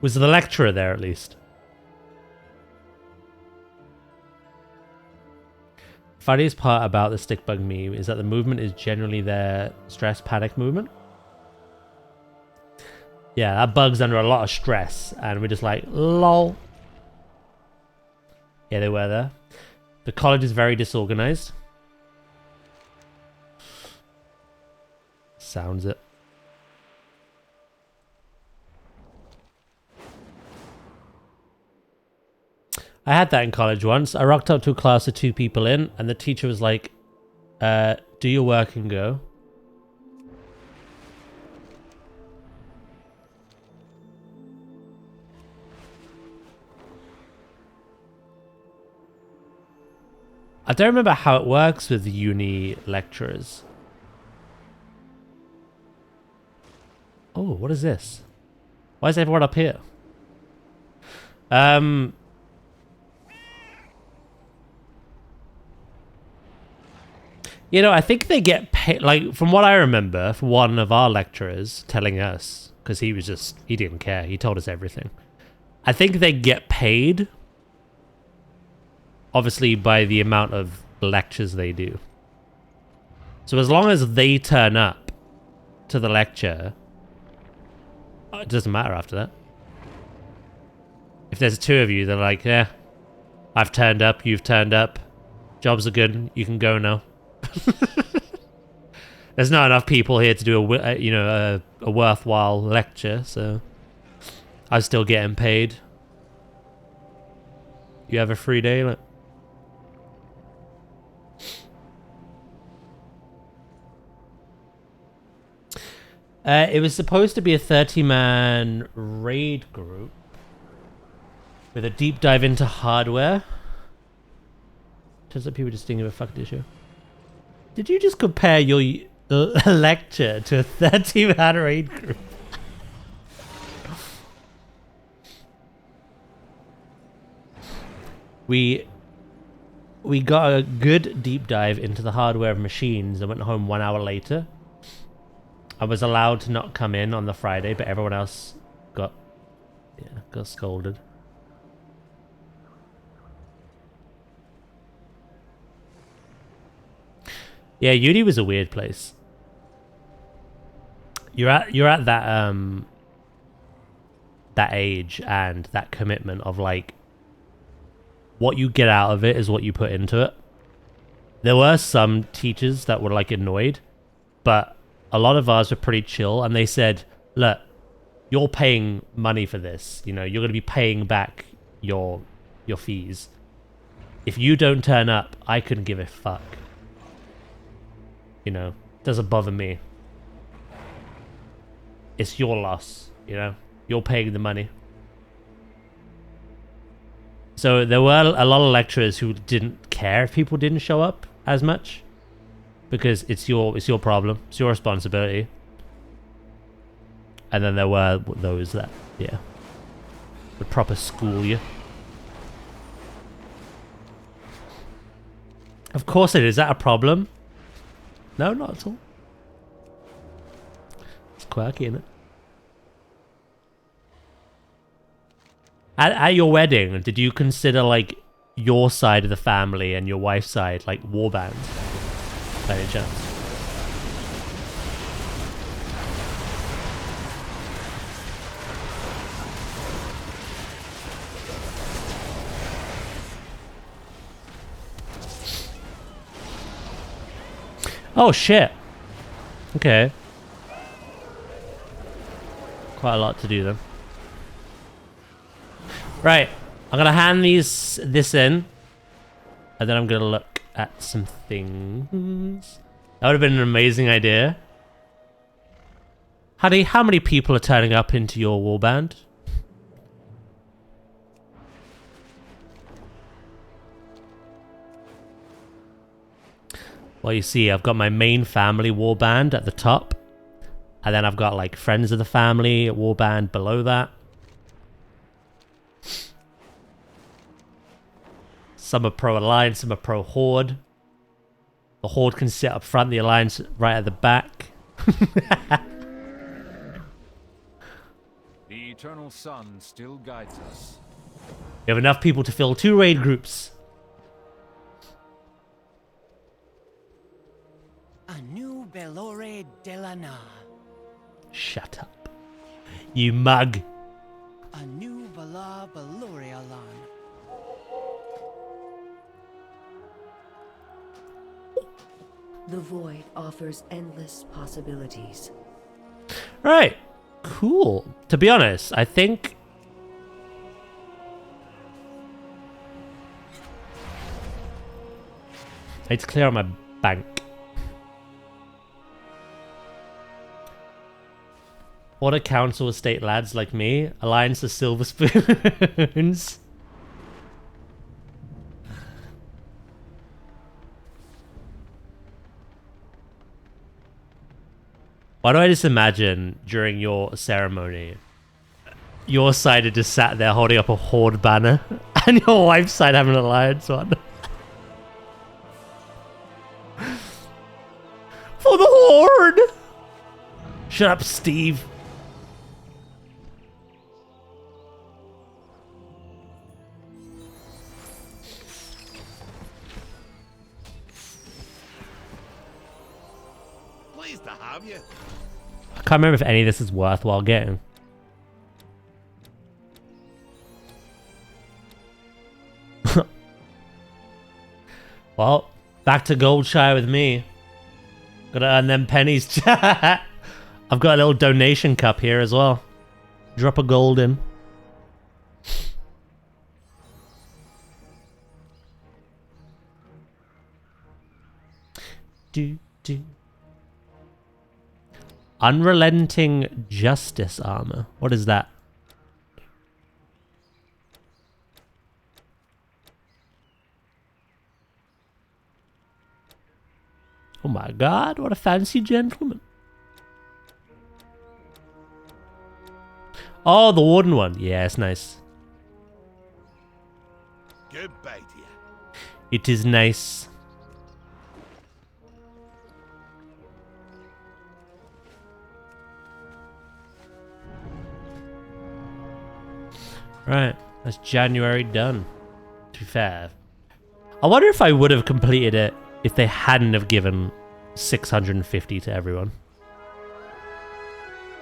Was the lecturer there at least? Funniest part about the stick bug meme is that the movement is generally their stress panic movement. Yeah, that bug's under a lot of stress, and we're just like, lol. Yeah, they were there. The college is very disorganized. Sounds it. I had that in college once. I rocked up to a class with 2 people in, and the teacher was like, do your work and go. I don't remember how it works with uni lecturers. Oh, what is this? Why is everyone up here? You know, I think they get paid, like, from what I remember, from one of our lecturers telling us, because he didn't care, he told us everything. I think they get paid, obviously, by the amount of lectures they do. So as long as they turn up to the lecture, it doesn't matter after that. If there's 2 of you, they're like, yeah, I've turned up, you've turned up, jobs are good, you can go now. There's not enough people here to do a worthwhile lecture, so I'm still getting paid. You have a free day? Like, it was supposed to be a 30-man raid group with a deep dive into hardware. Turns out people just didn't give a fuck, did you? Did you just compare your lecture to a 30-man raid group? we got a good deep dive into the hardware of machines and went home 1 hour later. I was allowed to not come in on the Friday, but everyone else got scolded. Yeah, uni was a weird place. You're at that age and that commitment of like what you get out of it is what you put into it. There were some teachers that were like annoyed, but a lot of ours were pretty chill, and they said, look, you're paying money for this, you know, you're going to be paying back your fees. If you don't turn up, I couldn't give a fuck. You know, doesn't bother me. It's your loss, you know? You're paying the money. So there were a lot of lecturers who didn't care if people didn't show up as much, because it's your problem, it's your responsibility. And then there were those that, yeah, would proper school you. Of course it is. Is that a problem? No, not at all. It's quirky, isn't it? At your wedding, did you consider like your side of the family and your wife's side like war bands by any chance? Oh shit. Okay. Quite a lot to do then. Right, I'm gonna hand this in, and then I'm gonna look at some things. That would have been an amazing idea. Honey, how many people are turning up into your warband? Well, you see, I've got my main family warband at the top, and then I've got like friends of the family warband below that. Some are pro Alliance, some are pro Horde. The Horde can sit up front, the Alliance right at the back.
The eternal sun still guides us.
We have enough people to fill 2 raid groups.
A new Belore Delana.
Shut up. You mug.
A new Bala Balorialan.
The void offers endless possibilities.
Right. Cool. To be honest, I think... I need to clear out my bank. What a council estate lads like me. Alliance of Silver Spoons. Why do I just imagine during your ceremony, your side had just sat there holding up a Horde banner, and your wife's side having an Alliance one? For the Horde! Shut up, Steve.
Pleased to have you.
I can't remember if any of this is worthwhile getting. Well, back to Goldshire with me. Gotta earn them pennies. I've got a little donation cup here as well. Drop a gold in. Do. Unrelenting Justice armor. What is that? Oh my god, what a fancy gentleman. Oh, the Warden one. Yeah, it's nice.
Goodbye to you.
It is nice. Right, that's January done. To be fair, I wonder if I would have completed it if they hadn't have given 650 to everyone.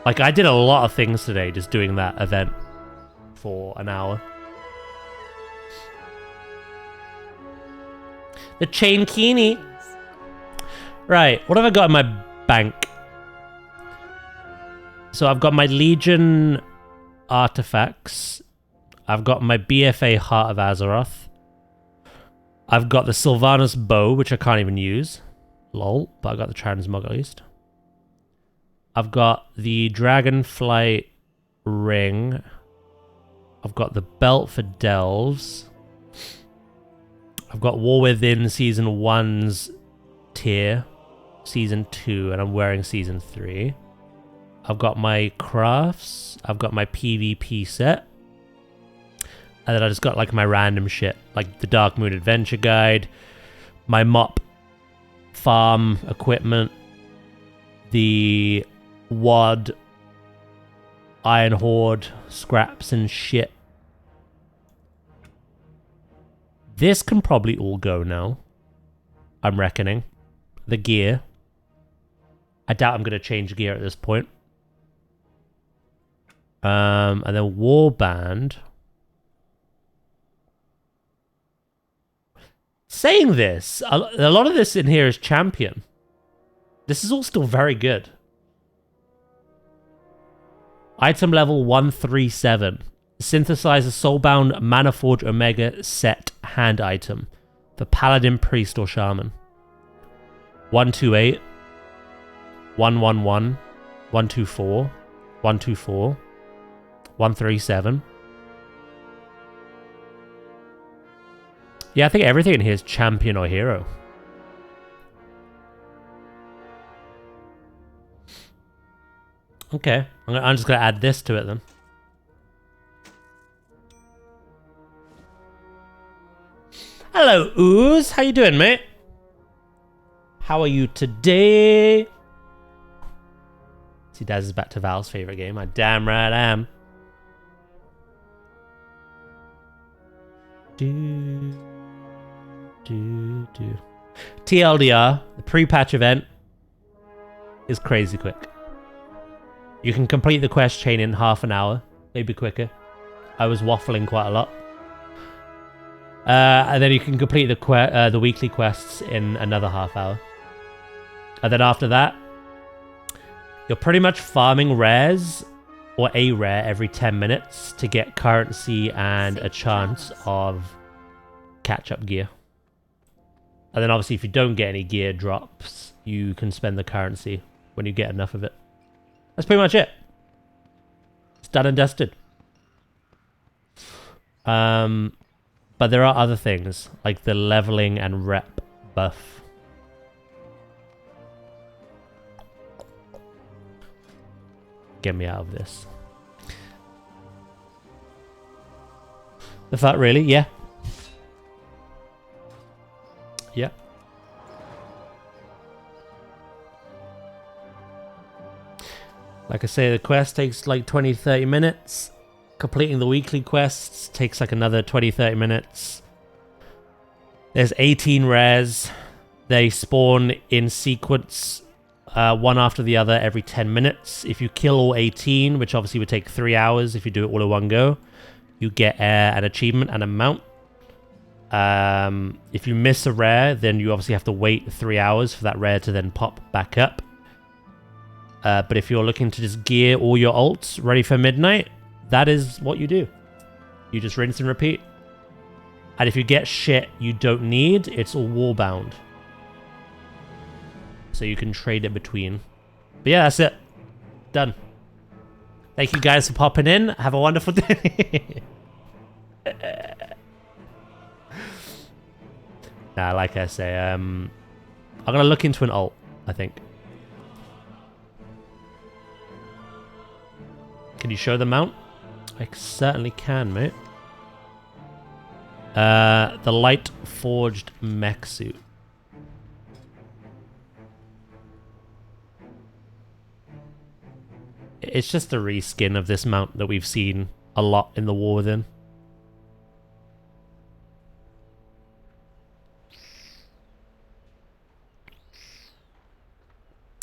Like, I did a lot of things today just doing that event for an hour. The chain kini. Right, what have I got in my bank? So I've got my Legion artifacts. I've got my BFA Heart of Azeroth. I've got the Sylvanas bow, which I can't even use. Lol, but I got the transmog at least. I've got the Dragonflight ring. I've got the belt for Delves. I've got WarWithin Season 1's tier. Season 2, and I'm wearing Season 3. I've got my crafts. I've got my PvP set. And then I just got like my random shit. Like the Dark Moon Adventure Guide. My mop farm equipment. The WOD Iron Horde scraps and shit. This can probably all go now. I'm reckoning. The gear. I doubt I'm going to change gear at this point. And then Warband. Saying this, a lot of this in here is champion. This is all still very good. Item level 137. Synthesize a Soulbound Manaforge Omega set hand item for Paladin, Priest, or Shaman. 128, 111, 124, 124, 137. Yeah, I think everything in here is champion or hero. Okay, I'm just going to add this to it then. Hello, Ooze. How you doing, mate? How are you today? See, Daz is back to Val's favorite game. I damn right am. TLDR, the pre-patch event is crazy quick. You can complete the quest chain in half an hour, maybe quicker. I was waffling quite a lot. And then you can complete the weekly quests in another half hour. And then after that, you're pretty much farming rares or a rare every 10 minutes to get currency and a chance of catch-up gear. And then obviously if you don't get any gear drops, you can spend the currency when you get enough of it. That's pretty much it. It's done and dusted. But there are other things, like the leveling and rep buff. Get me out of this. The fuck, really? Yeah. Yeah. Like I say, the quest takes like 20-30 minutes. Completing the weekly quests takes like another 20-30 minutes. There's 18 rares. They spawn in sequence, one after the other every 10 minutes. If you kill all 18, which obviously would take 3 hours if you do it all in one go, you get an achievement and a mount. If you miss a rare, then you obviously have to wait 3 hours for that rare to then pop back up. But if you're looking to just gear all your ults ready for midnight, that is what you do. You just rinse and repeat. And if you get shit you don't need, it's all wallbound. So you can trade it between. But yeah, that's it. Done. Thank you guys for popping in. Have a wonderful day. Nah, like I say, I'm going to look into an ult, I think. Can you show the mount? I certainly can, mate. The light forged mech suit. It's just a reskin of this mount that we've seen a lot in the War Within.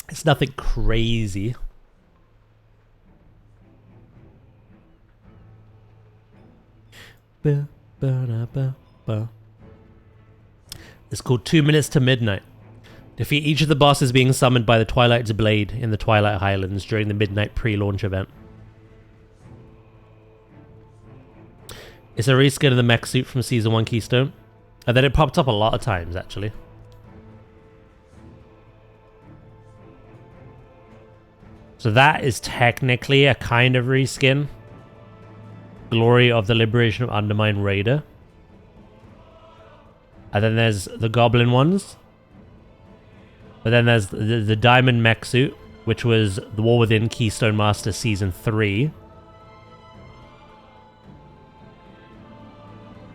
It's nothing crazy. It's called 2 Minutes to Midnight. Defeat each of the bosses being summoned by the Twilight's Blade in the Twilight Highlands during the midnight pre-launch event. It's a reskin of the mech suit from Season 1 Keystone. And then it popped up a lot of times, actually. So that is technically a kind of reskin. Glory of the Liberation of Undermine Raider. And then there's the Goblin ones. But then there's the Diamond Mech Suit, which was the War Within Keystone Master Season 3.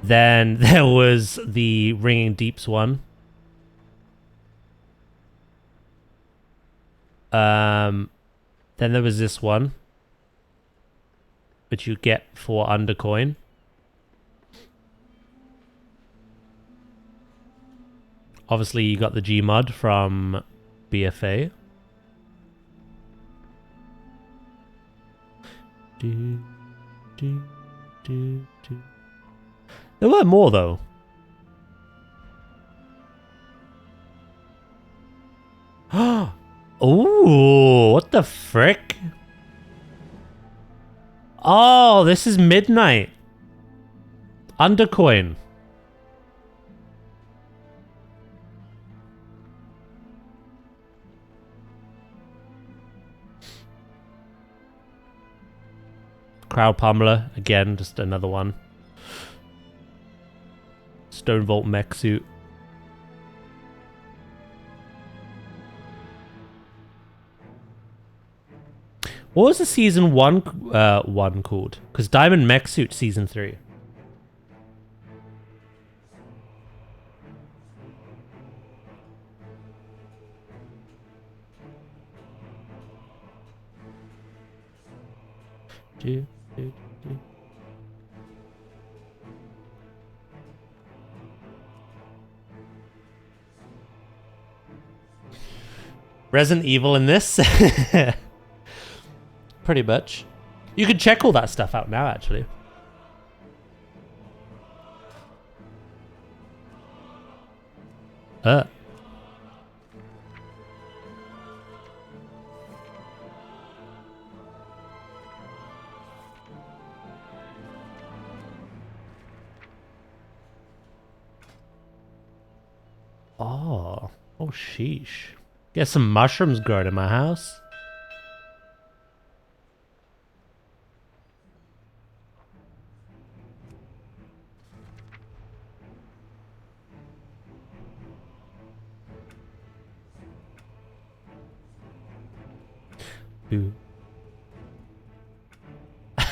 Then there was the Ringing Deeps one. Then there was this one, which you get for Undercoin. Obviously, you got the Gmod from BFA. There were more, though. Oh, what the frick? Oh, this is Midnight. Undercoin. Crowd Pummeler, again, just another one. Stonevolt mech suit. What was the season one called? Because Diamond Mech Suit season 3. Resident Evil in this? Pretty much. You can check all that stuff out now, actually. Oh, sheesh. Get some mushrooms growing in my house.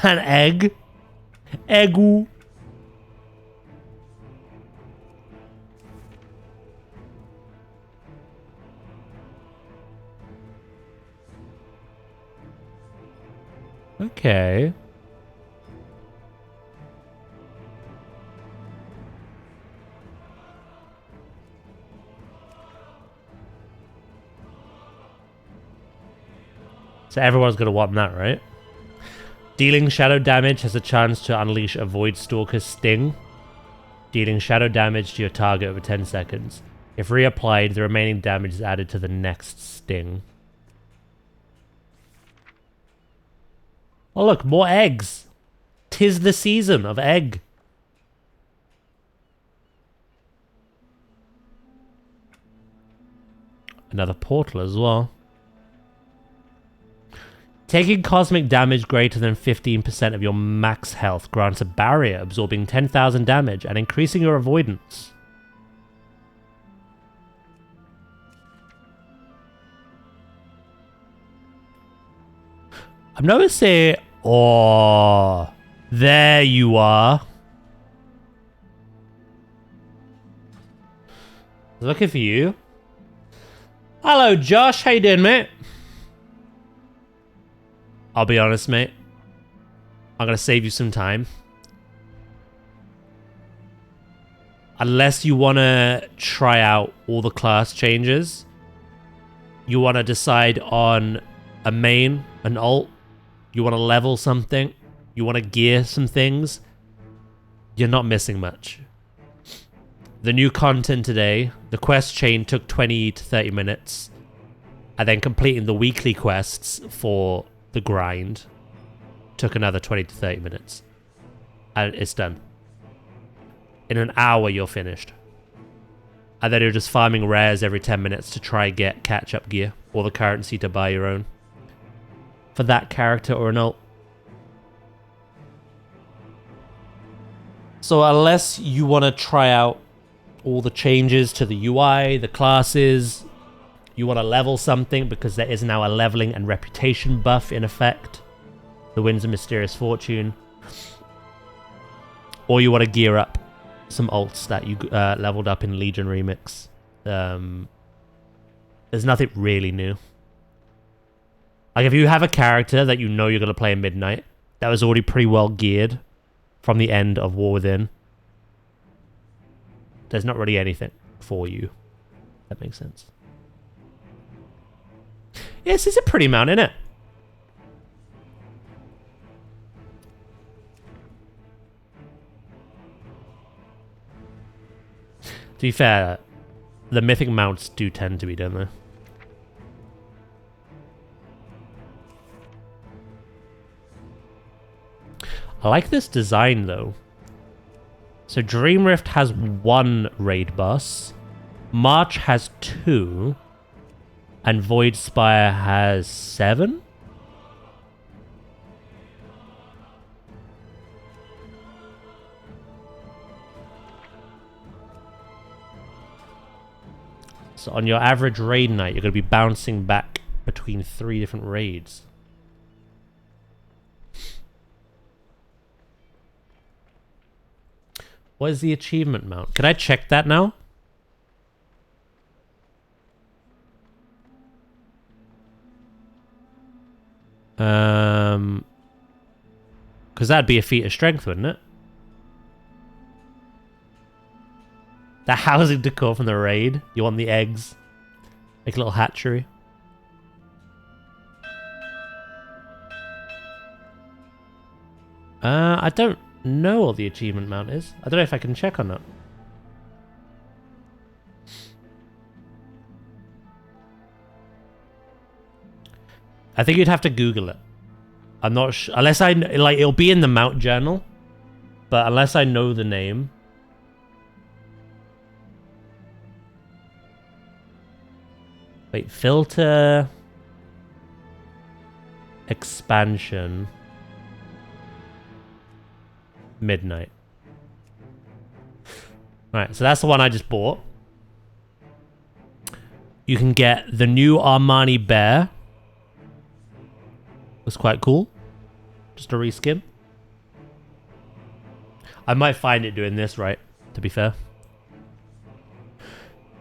An egg. Eggu. Okay. So everyone's going to want that, right? Dealing shadow damage has a chance to unleash a Void Stalker's Sting. Dealing shadow damage to your target over 10 seconds. If reapplied, the remaining damage is added to the next sting. Oh look, more eggs! 'Tis the season of egg. Another portal as well. Taking cosmic damage greater than 15% of your max health grants a barrier absorbing 10,000 damage and increasing your avoidance. I'm noticing... Oh, there you are. Looking for you. Hello, Josh. How you doing, mate? I'll be honest, mate. I'm gonna save you some time. Unless you wanna try out all the class changes, you wanna decide on a main, an alt, you wanna level something, you wanna gear some things, you're not missing much. The new content today, the quest chain took 20 to 30 minutes. And then completing the weekly quests for the grind took another 20 to 30 minutes. And it's done. In an hour, you're finished. And then you're just farming rares every 10 minutes to try and get catch-up gear or the currency to buy your own. For that character or an alt. So unless you want to try out all the changes to the UI, the classes, you want to level something because there is now a leveling and reputation buff in effect. The Winds of Mysterious Fortune. Or you want to gear up some alts that you leveled up in Legion Remix. There's nothing really new. Like if you have a character that you know you're going to play in Midnight, that was already pretty well geared from the end of War Within, there's not really anything for you. That makes sense. Yes, it's a pretty mount, isn't it? To be fair, the mythic mounts do tend to be, don't they? I like this design, though. So Dream Rift has 1 raid boss. March has 2. And Void Spire has 7? So on your average raid night, you're going to be bouncing back between 3 different raids. What is the achievement mount? Can I check that now? Because that'd be a feat of strength, wouldn't it? The housing decor from the raid. You want the eggs. Make a little hatchery. I don't know what the achievement mount is. I don't know if I can check on that. I think you'd have to Google it. I'm not sure. Unless I... Like, it'll be in the mount journal. But unless I know the name... Wait, filter... Expansion... Midnight. Alright, so that's the one I just bought. You can get the new Armani bear. Was quite cool. Just a reskin. I might find it doing this right, to be fair.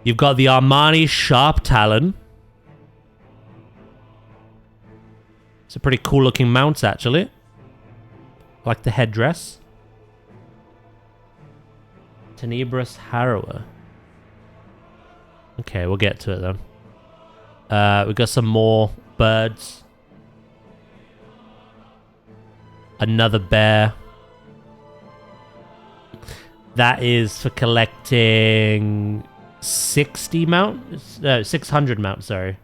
You've got the Armani Sharp Talon. It's a pretty cool looking mount, actually. I like the headdress. Tenebrous Harrower. Okay, we'll get to it then. We've got some more birds. Another bear. That is for collecting 60 mounts? No, 600 mounts, sorry.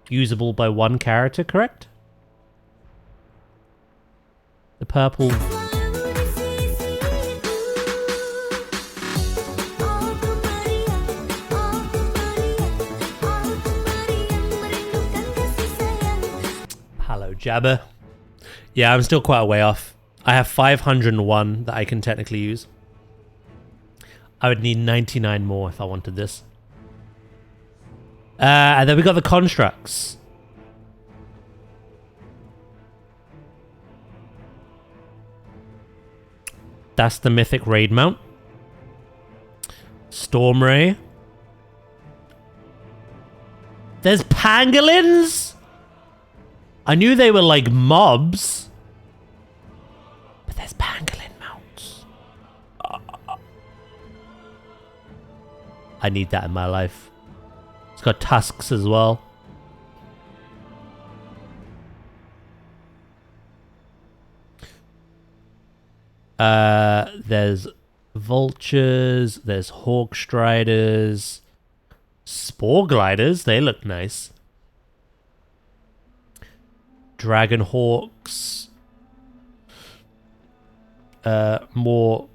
Usable by 1 character, correct? The purple... Hello, Jabber. Yeah, I'm still quite a way off. I have 501 that I can technically use. I would need 99 more if I wanted this. And then we got the constructs. That's the mythic raid mount. Stormray. There's pangolins? I knew they were like mobs. But there's pangolin mounts. I need that in my life. It's got tusks as well. There's vultures, there's hawk striders, spore gliders, they look nice. Dragon hawks. More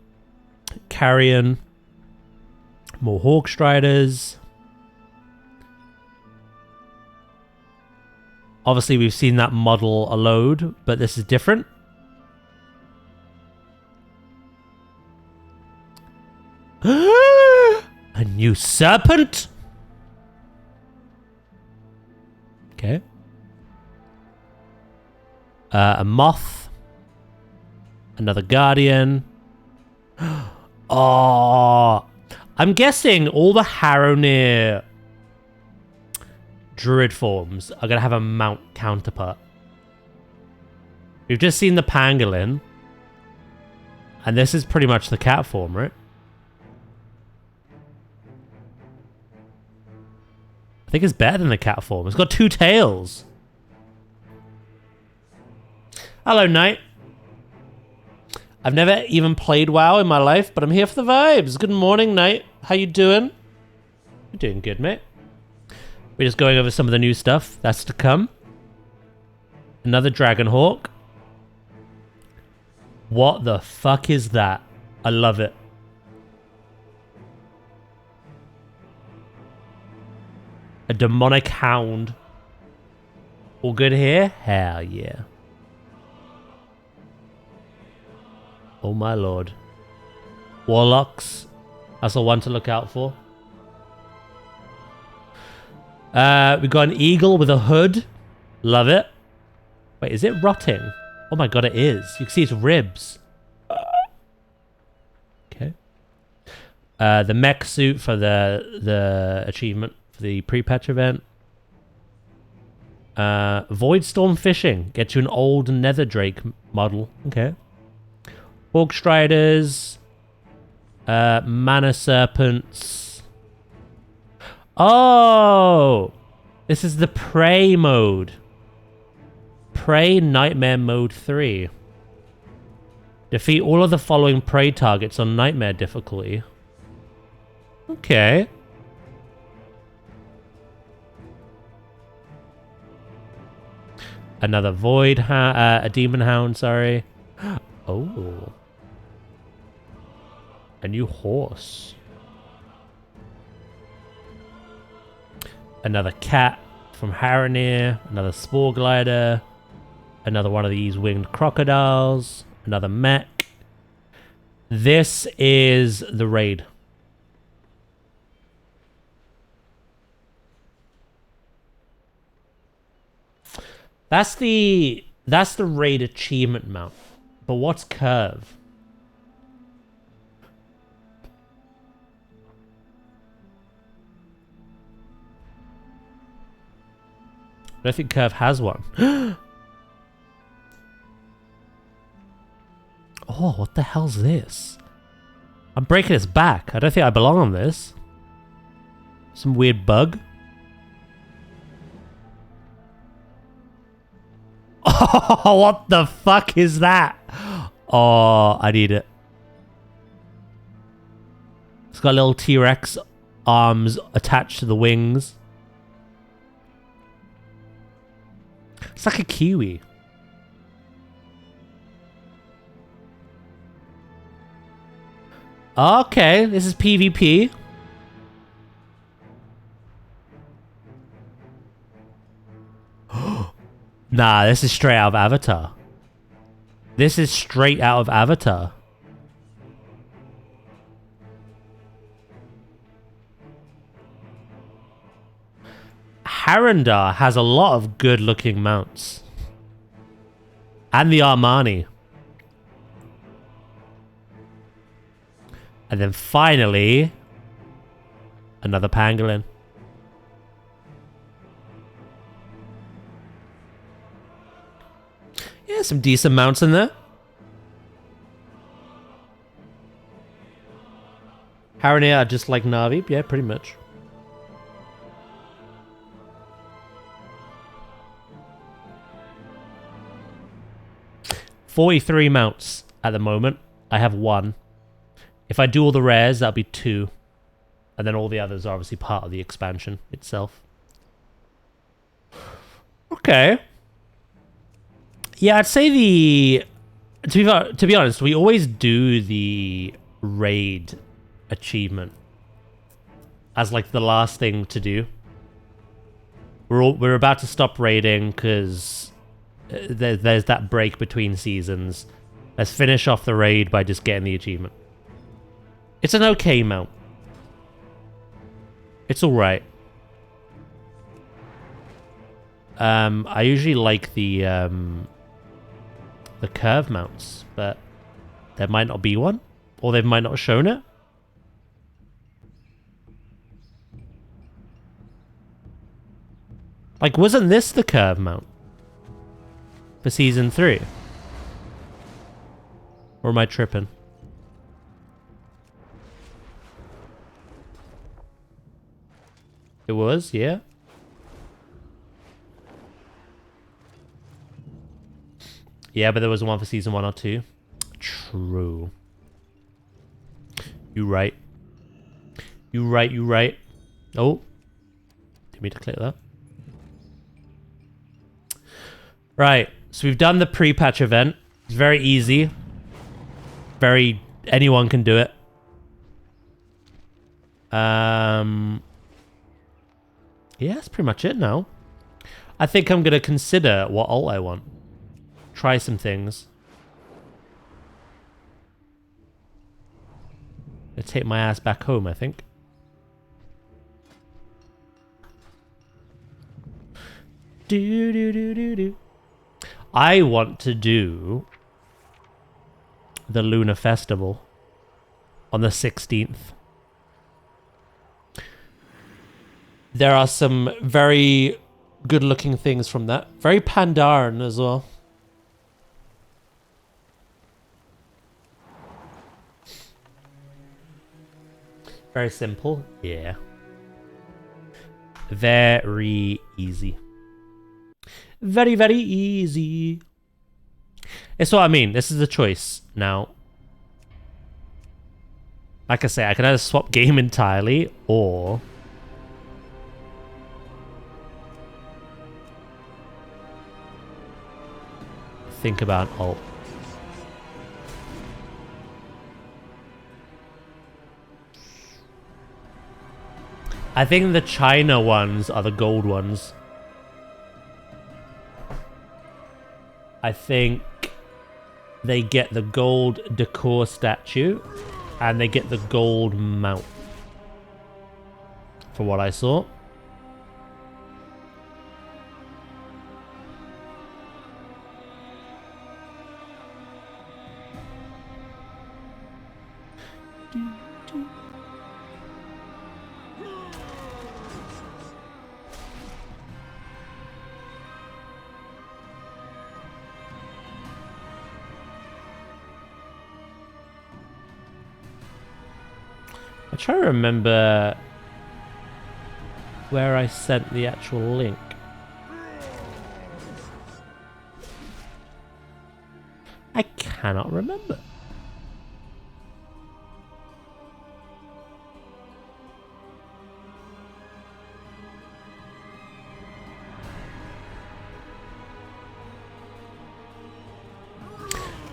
carrion. More hawk striders. Obviously, we've seen that model a load, but this is different. A new serpent? Okay. A moth. Another guardian. Oh, I'm guessing all the Harrownear druid forms are going to have a mount counterpart. We've just seen the pangolin. And this is pretty much the cat form, right? I think it's better than the cat form. It's got 2 tails. Hello, Knight. I've never even played WoW in my life, but I'm here for the vibes. Good morning, Knight. How you doing? You're doing good, mate. We're just going over some of the new stuff that's to come. Another Dragon Hawk. What the fuck is that? I love it. A demonic hound. All good here? Hell yeah. Oh my lord. Warlocks. That's the one to look out for. We got an eagle with a hood. Love it. Wait, is it rotting? Oh my god, it is. You can see its ribs. Okay. The mech suit for the achievement for the pre-patch event. Voidstorm fishing. Get you an old Nether Drake model. Okay. Hawk Striders. Mana Serpents. Oh! This is the Prey mode. Prey Nightmare Mode 3. Defeat all of the following prey targets on Nightmare difficulty. Okay. Another Void a Demon Hound, sorry. Oh. A new horse. Another cat from Harrownear. Another Spore Glider. Another one of these winged crocodiles. Another mech. This is the raid. That's the raid achievement mount. But what's curve? I don't think curve has one. Oh, what the hell's this? I'm breaking its back. I don't think I belong on this. Some weird bug. Oh, what the fuck is that? Oh, I need it. It's got little T-Rex arms attached to the wings. It's like a kiwi. Okay, this is PvP. Nah, this is straight out of Avatar. This is straight out of Avatar. Harrownear has a lot of good looking mounts. And the Armani. And then finally, another pangolin. Yeah, some decent mounts in there. Haranir are just like Na'vi. Yeah, pretty much. $43 mounts at the moment. I have 1. If I do all the rares, that'll be 2. And then all the others are obviously part of the expansion itself. Okay. Yeah, I'd say the... To be honest, we always do the raid achievement as like the last thing to do. We're about to stop raiding because there's that break between seasons. Let's finish off the raid by just getting the achievement. It's an okay mount. It's alright. I usually like the curve mounts, but there might not be one, or they might not have shown it. Like, wasn't this the curve mount for season 3? Or am I tripping? It was, yeah. Yeah, but there was one for season 1 or 2. True. You right. You right, you right. Oh. Didn't mean to click that. Right. So we've done the pre-patch event. It's very easy. Anyone can do it. Yeah, that's pretty much it now. I think I'm going to consider what ult I want. Try some things. I'll take my ass back home, I think. Do. I want to do the Lunar Festival on the 16th. There are some very good-looking things from that. Very Pandaren as well. Very simple. Yeah. Very easy. Very, very easy. It's what I mean. This is the choice now. Like I say, I can either swap game entirely or... think about ult. I think the China ones are the gold ones. I think they get the gold decor statue and they get the gold mount. For what I saw. I'm trying to remember where I sent the actual link. I cannot remember.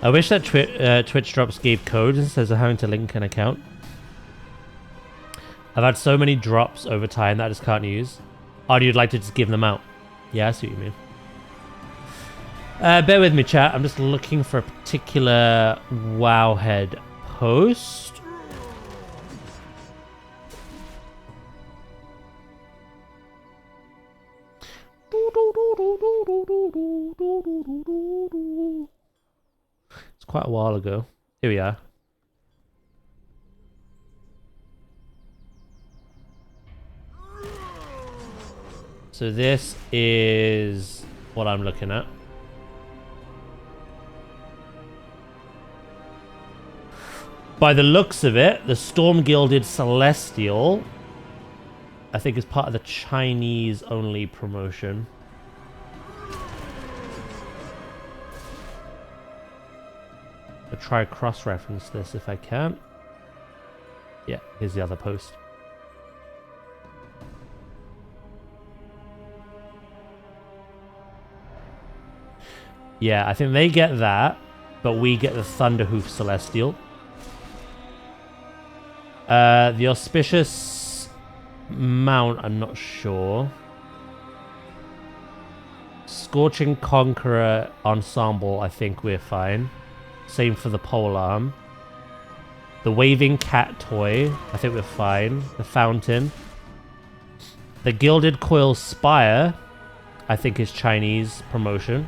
I wish that Twitch drops gave codes instead of having to link an account. I've had so many drops over time that I just can't use. Or you'd like to just give them out? Yeah, I see what you mean. Bear with me, chat. I'm just looking for a particular Wowhead post. It's quite a while ago. Here we are. So this is what I'm looking at. By the looks of it, the Storm Gilded Celestial, I think, is part of the Chinese only promotion. I'll try cross-reference this if I can. Yeah, here's the other post. Yeah, I think they get that, but we get the Thunderhoof Celestial. The Auspicious Mount, I'm not sure. Scorching Conqueror Ensemble, I think we're fine. Same for the Polearm. The Waving Cat Toy, I think we're fine. The Fountain. The Gilded Coil Spire, I think is Chinese promotion.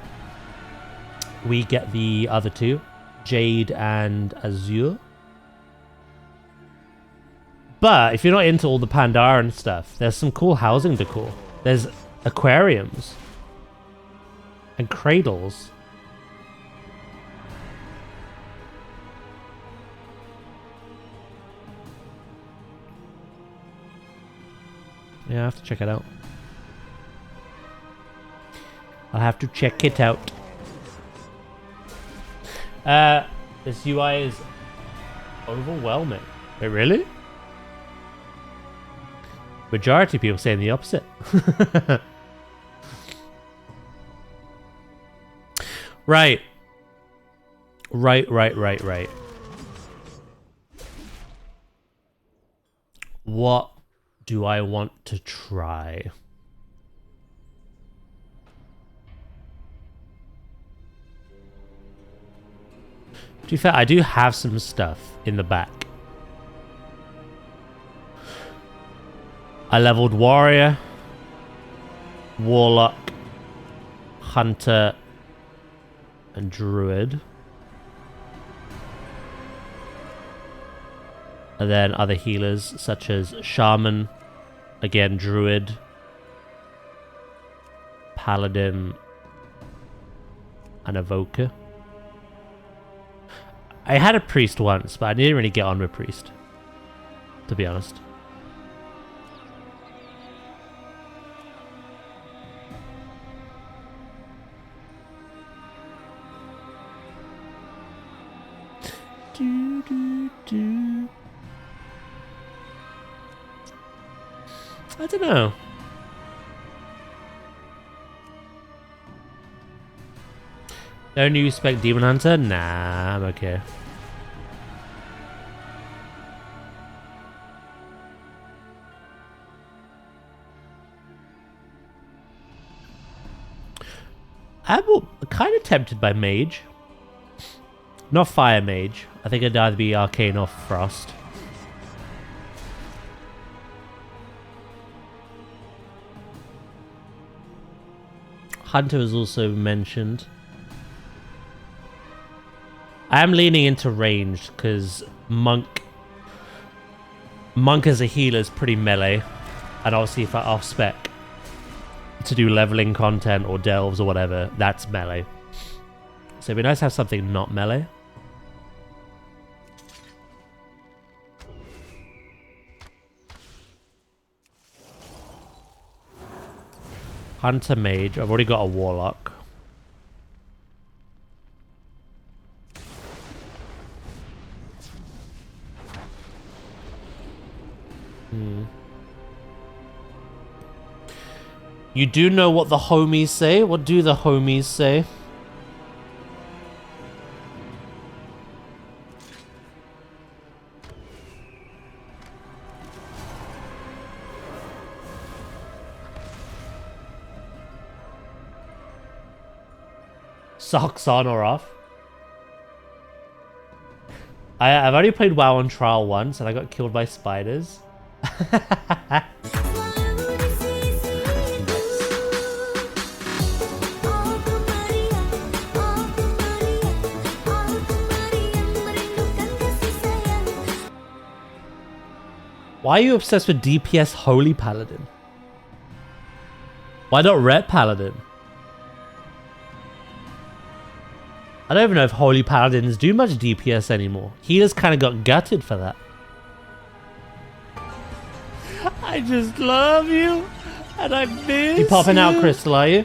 We get the other two, Jade and Azure. But if you're not into all the Pandaren stuff, there's some cool housing decor. There's aquariums and cradles. Yeah, I have to check it out. I'll have to check it out. This UI is overwhelming. Wait, really? Majority of people saying the opposite. Right. Right. What do I want to try? To be fair, I do have some stuff in the back. I leveled Warrior, Warlock, Hunter, and Druid. And then other healers such as Shaman, again Druid, Paladin, and Evoker. I had a Priest once, but I didn't really get on with Priest, to be honest. I don't know. No new spec Demon Hunter? Nah, I'm okay. I'm kind of tempted by Mage. Not Fire Mage. I think it'd either be Arcane or Frost. Hunter was also mentioned. I am leaning into ranged because Monk as a healer is pretty melee. And obviously if I off-spec to do leveling content or delves or whatever, that's melee. So it'd be nice to have something not melee. Hunter Mage. I've already got a Warlock. You do know what the homies say? What do the homies say? Socks on or off? I've only played WoW on trial once and I got killed by spiders. Why are you obsessed with DPS Holy Paladin? Why not Ret Paladin? I don't even know if Holy Paladins do much DPS anymore. Healers kind of got gutted for that. I just love you, and I miss you. Popping out, Crystal, are you?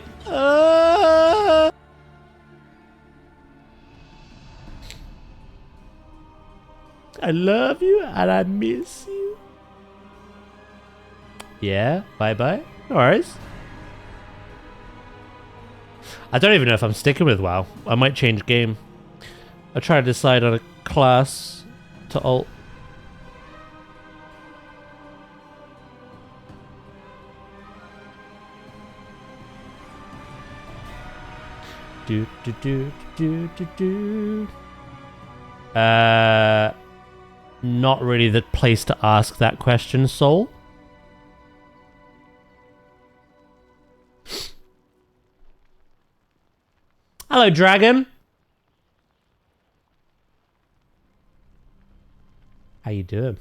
I love you, and I miss you. Yeah, bye-bye. No worries. I don't even know if I'm sticking with WoW. I might change game. I'll try to decide on a class to ult. Do do do do do do. Not really the place to ask that question, Soul. Hello, Dragon. How you doing?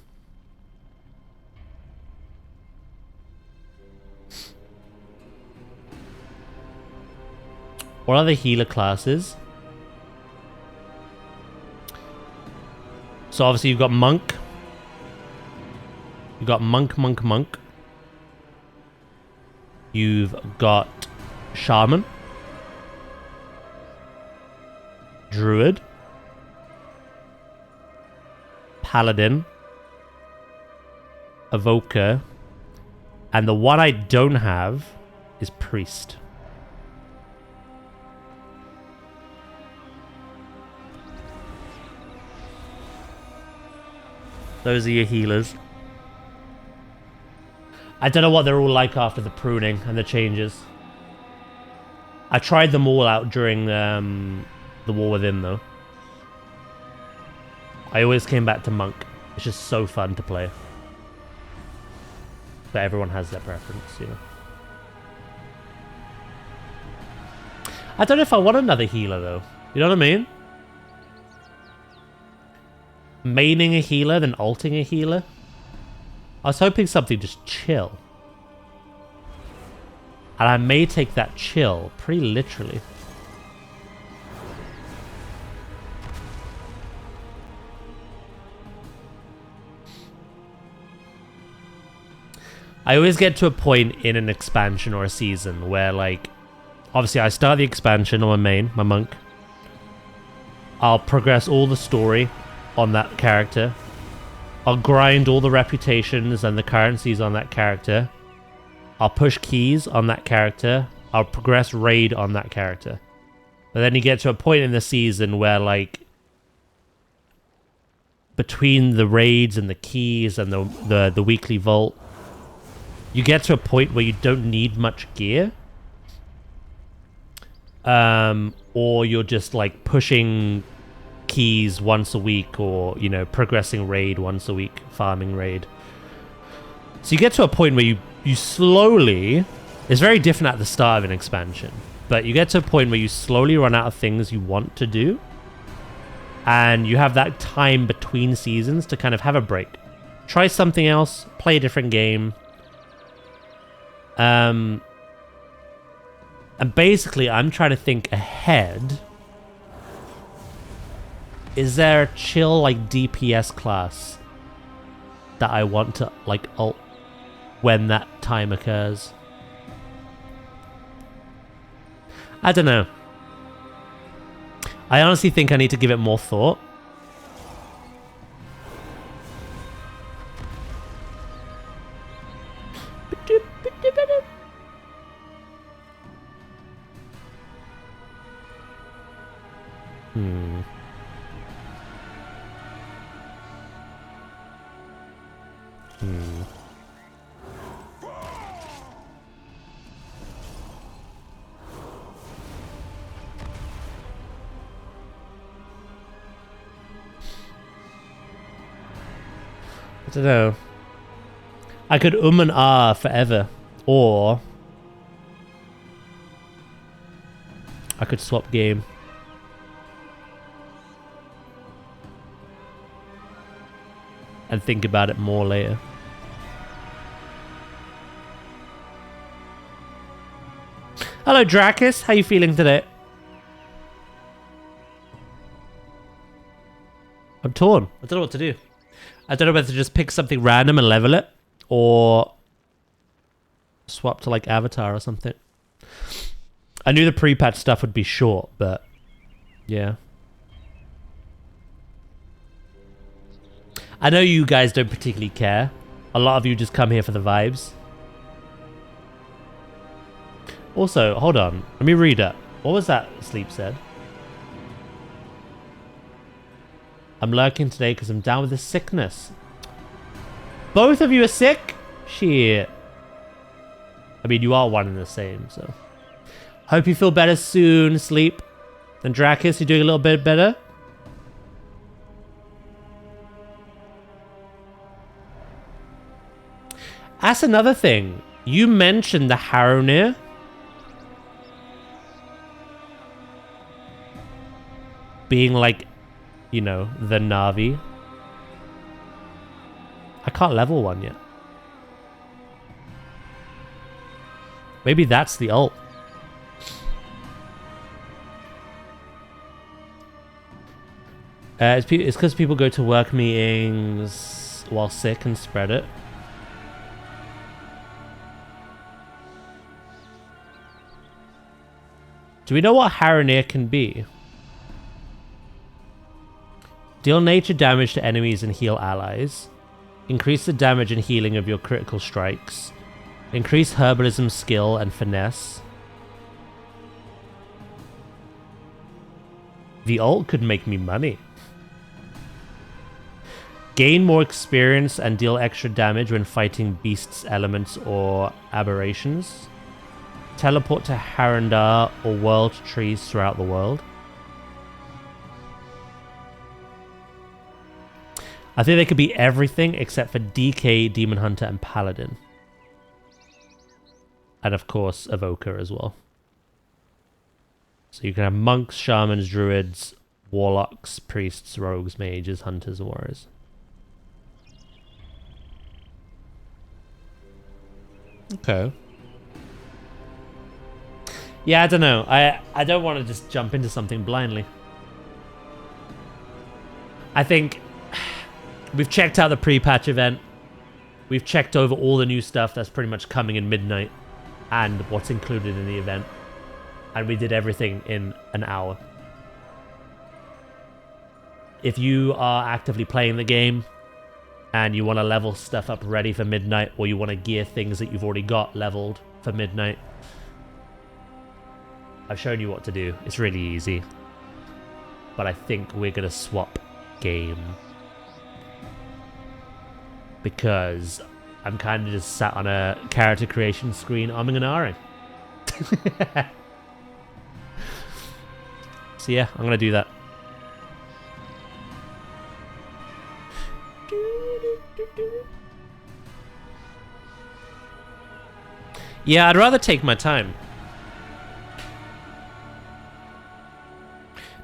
What are the healer classes? So obviously you've got Monk. You've got Monk. You've got Shaman. Druid. Paladin. Evoker. And the one I don't have is Priest. Those are your healers. I don't know what they're all like after the pruning and the changes. I tried them all out during the War Within, though. I always came back to Monk. It's just so fun to play. But everyone has their preference, you know. I don't know if I want another healer, though. You know what I mean? Maining a healer, then ulting a healer. I was hoping something just chill. And I may take that chill pretty literally. I always get to a point in an expansion or a season where, like, obviously I start the expansion on my main, my monk. I'll progress all the story on that character. I'll grind all the reputations and the currencies on that character. I'll push keys on that character. I'll progress raid on that character. But then you get to a point in the season where, like, between the raids and the keys and the weekly vault, you get to a point where you don't need much gear. Or you're just, like, pushing keys once a week, or, you know, progressing raid once a week, farming raid. So you get to a point where you slowly, it's very different at the start of an expansion, but you get to a point where you slowly run out of things you want to do, and you have that time between seasons to kind of have a break, try something else, play a different game. And basically I'm trying to think ahead. Is there a chill, like, DPS class that I want to, like, ult when that time occurs? I don't know. I honestly think I need to give it more thought. I don't know. I could and ah forever, or I could swap game. And think about it more later. Hello, Dracus. How you feeling today? I'm torn. I don't know what to do. I don't know whether to just pick something random and level it, or swap to like Avatar or something. I knew the pre-patch stuff would be short, but yeah. I know you guys don't particularly care. A lot of you just come here for the vibes. Also, hold on. Let me read it. What was that Sleep said? I'm lurking today because I'm down with this sickness. Both of you are sick? Shit. I mean, you are one and the same, so. Hope you feel better soon, Sleep. And Dracus, you doing a little bit better? That's another thing. You mentioned the Haronir. Being like, you know, the Na'vi. I can't level one yet. Maybe that's the ult. It's because people go to work meetings while sick and spread it. Do we know what Haronir can be? Deal nature damage to enemies and heal allies. Increase the damage and healing of your critical strikes. Increase herbalism skill and finesse. The ult could make me money. Gain more experience and deal extra damage when fighting beasts, elements, or aberrations. Teleport to Harandar or world trees throughout the world. I think they could be everything except for DK, Demon Hunter, and Paladin. And of course, Evoker as well. So you can have monks, shamans, druids, warlocks, priests, rogues, mages, hunters, and warriors. Okay. Yeah, I don't know. I don't want to just jump into something blindly. I think we've checked out the pre-patch event. We've checked over all the new stuff that's pretty much coming in midnight and what's included in the event. And we did everything in an hour. If you are actively playing the game and you want to level stuff up ready for midnight, or you want to gear things that you've already got leveled for midnight, I've shown you what to do. It's really easy. But I think we're going to swap game. Because I'm kind of just sat on a character creation screen umming and ahhing. So yeah, I'm going to do that. Yeah, I'd rather take my time.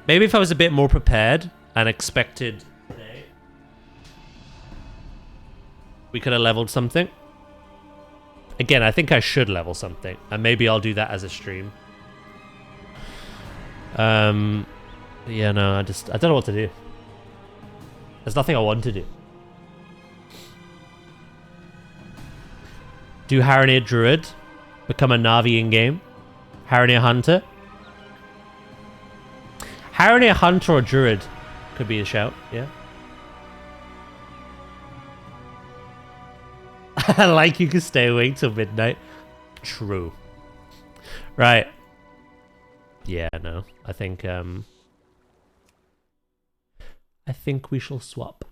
Maybe if I was a bit more prepared and expected today, we could have leveled something. Again, I think I should level something, and maybe I'll do that as a stream. Yeah, no, I don't know what to do. There's nothing I want to do. Do Haronir Druid. Become a Na'vi in-game. Haronir Hunter. Haronir Hunter or Druid could be a shout, yeah. Like you can stay awake till midnight. True. Right. Yeah, no. I think we shall swap.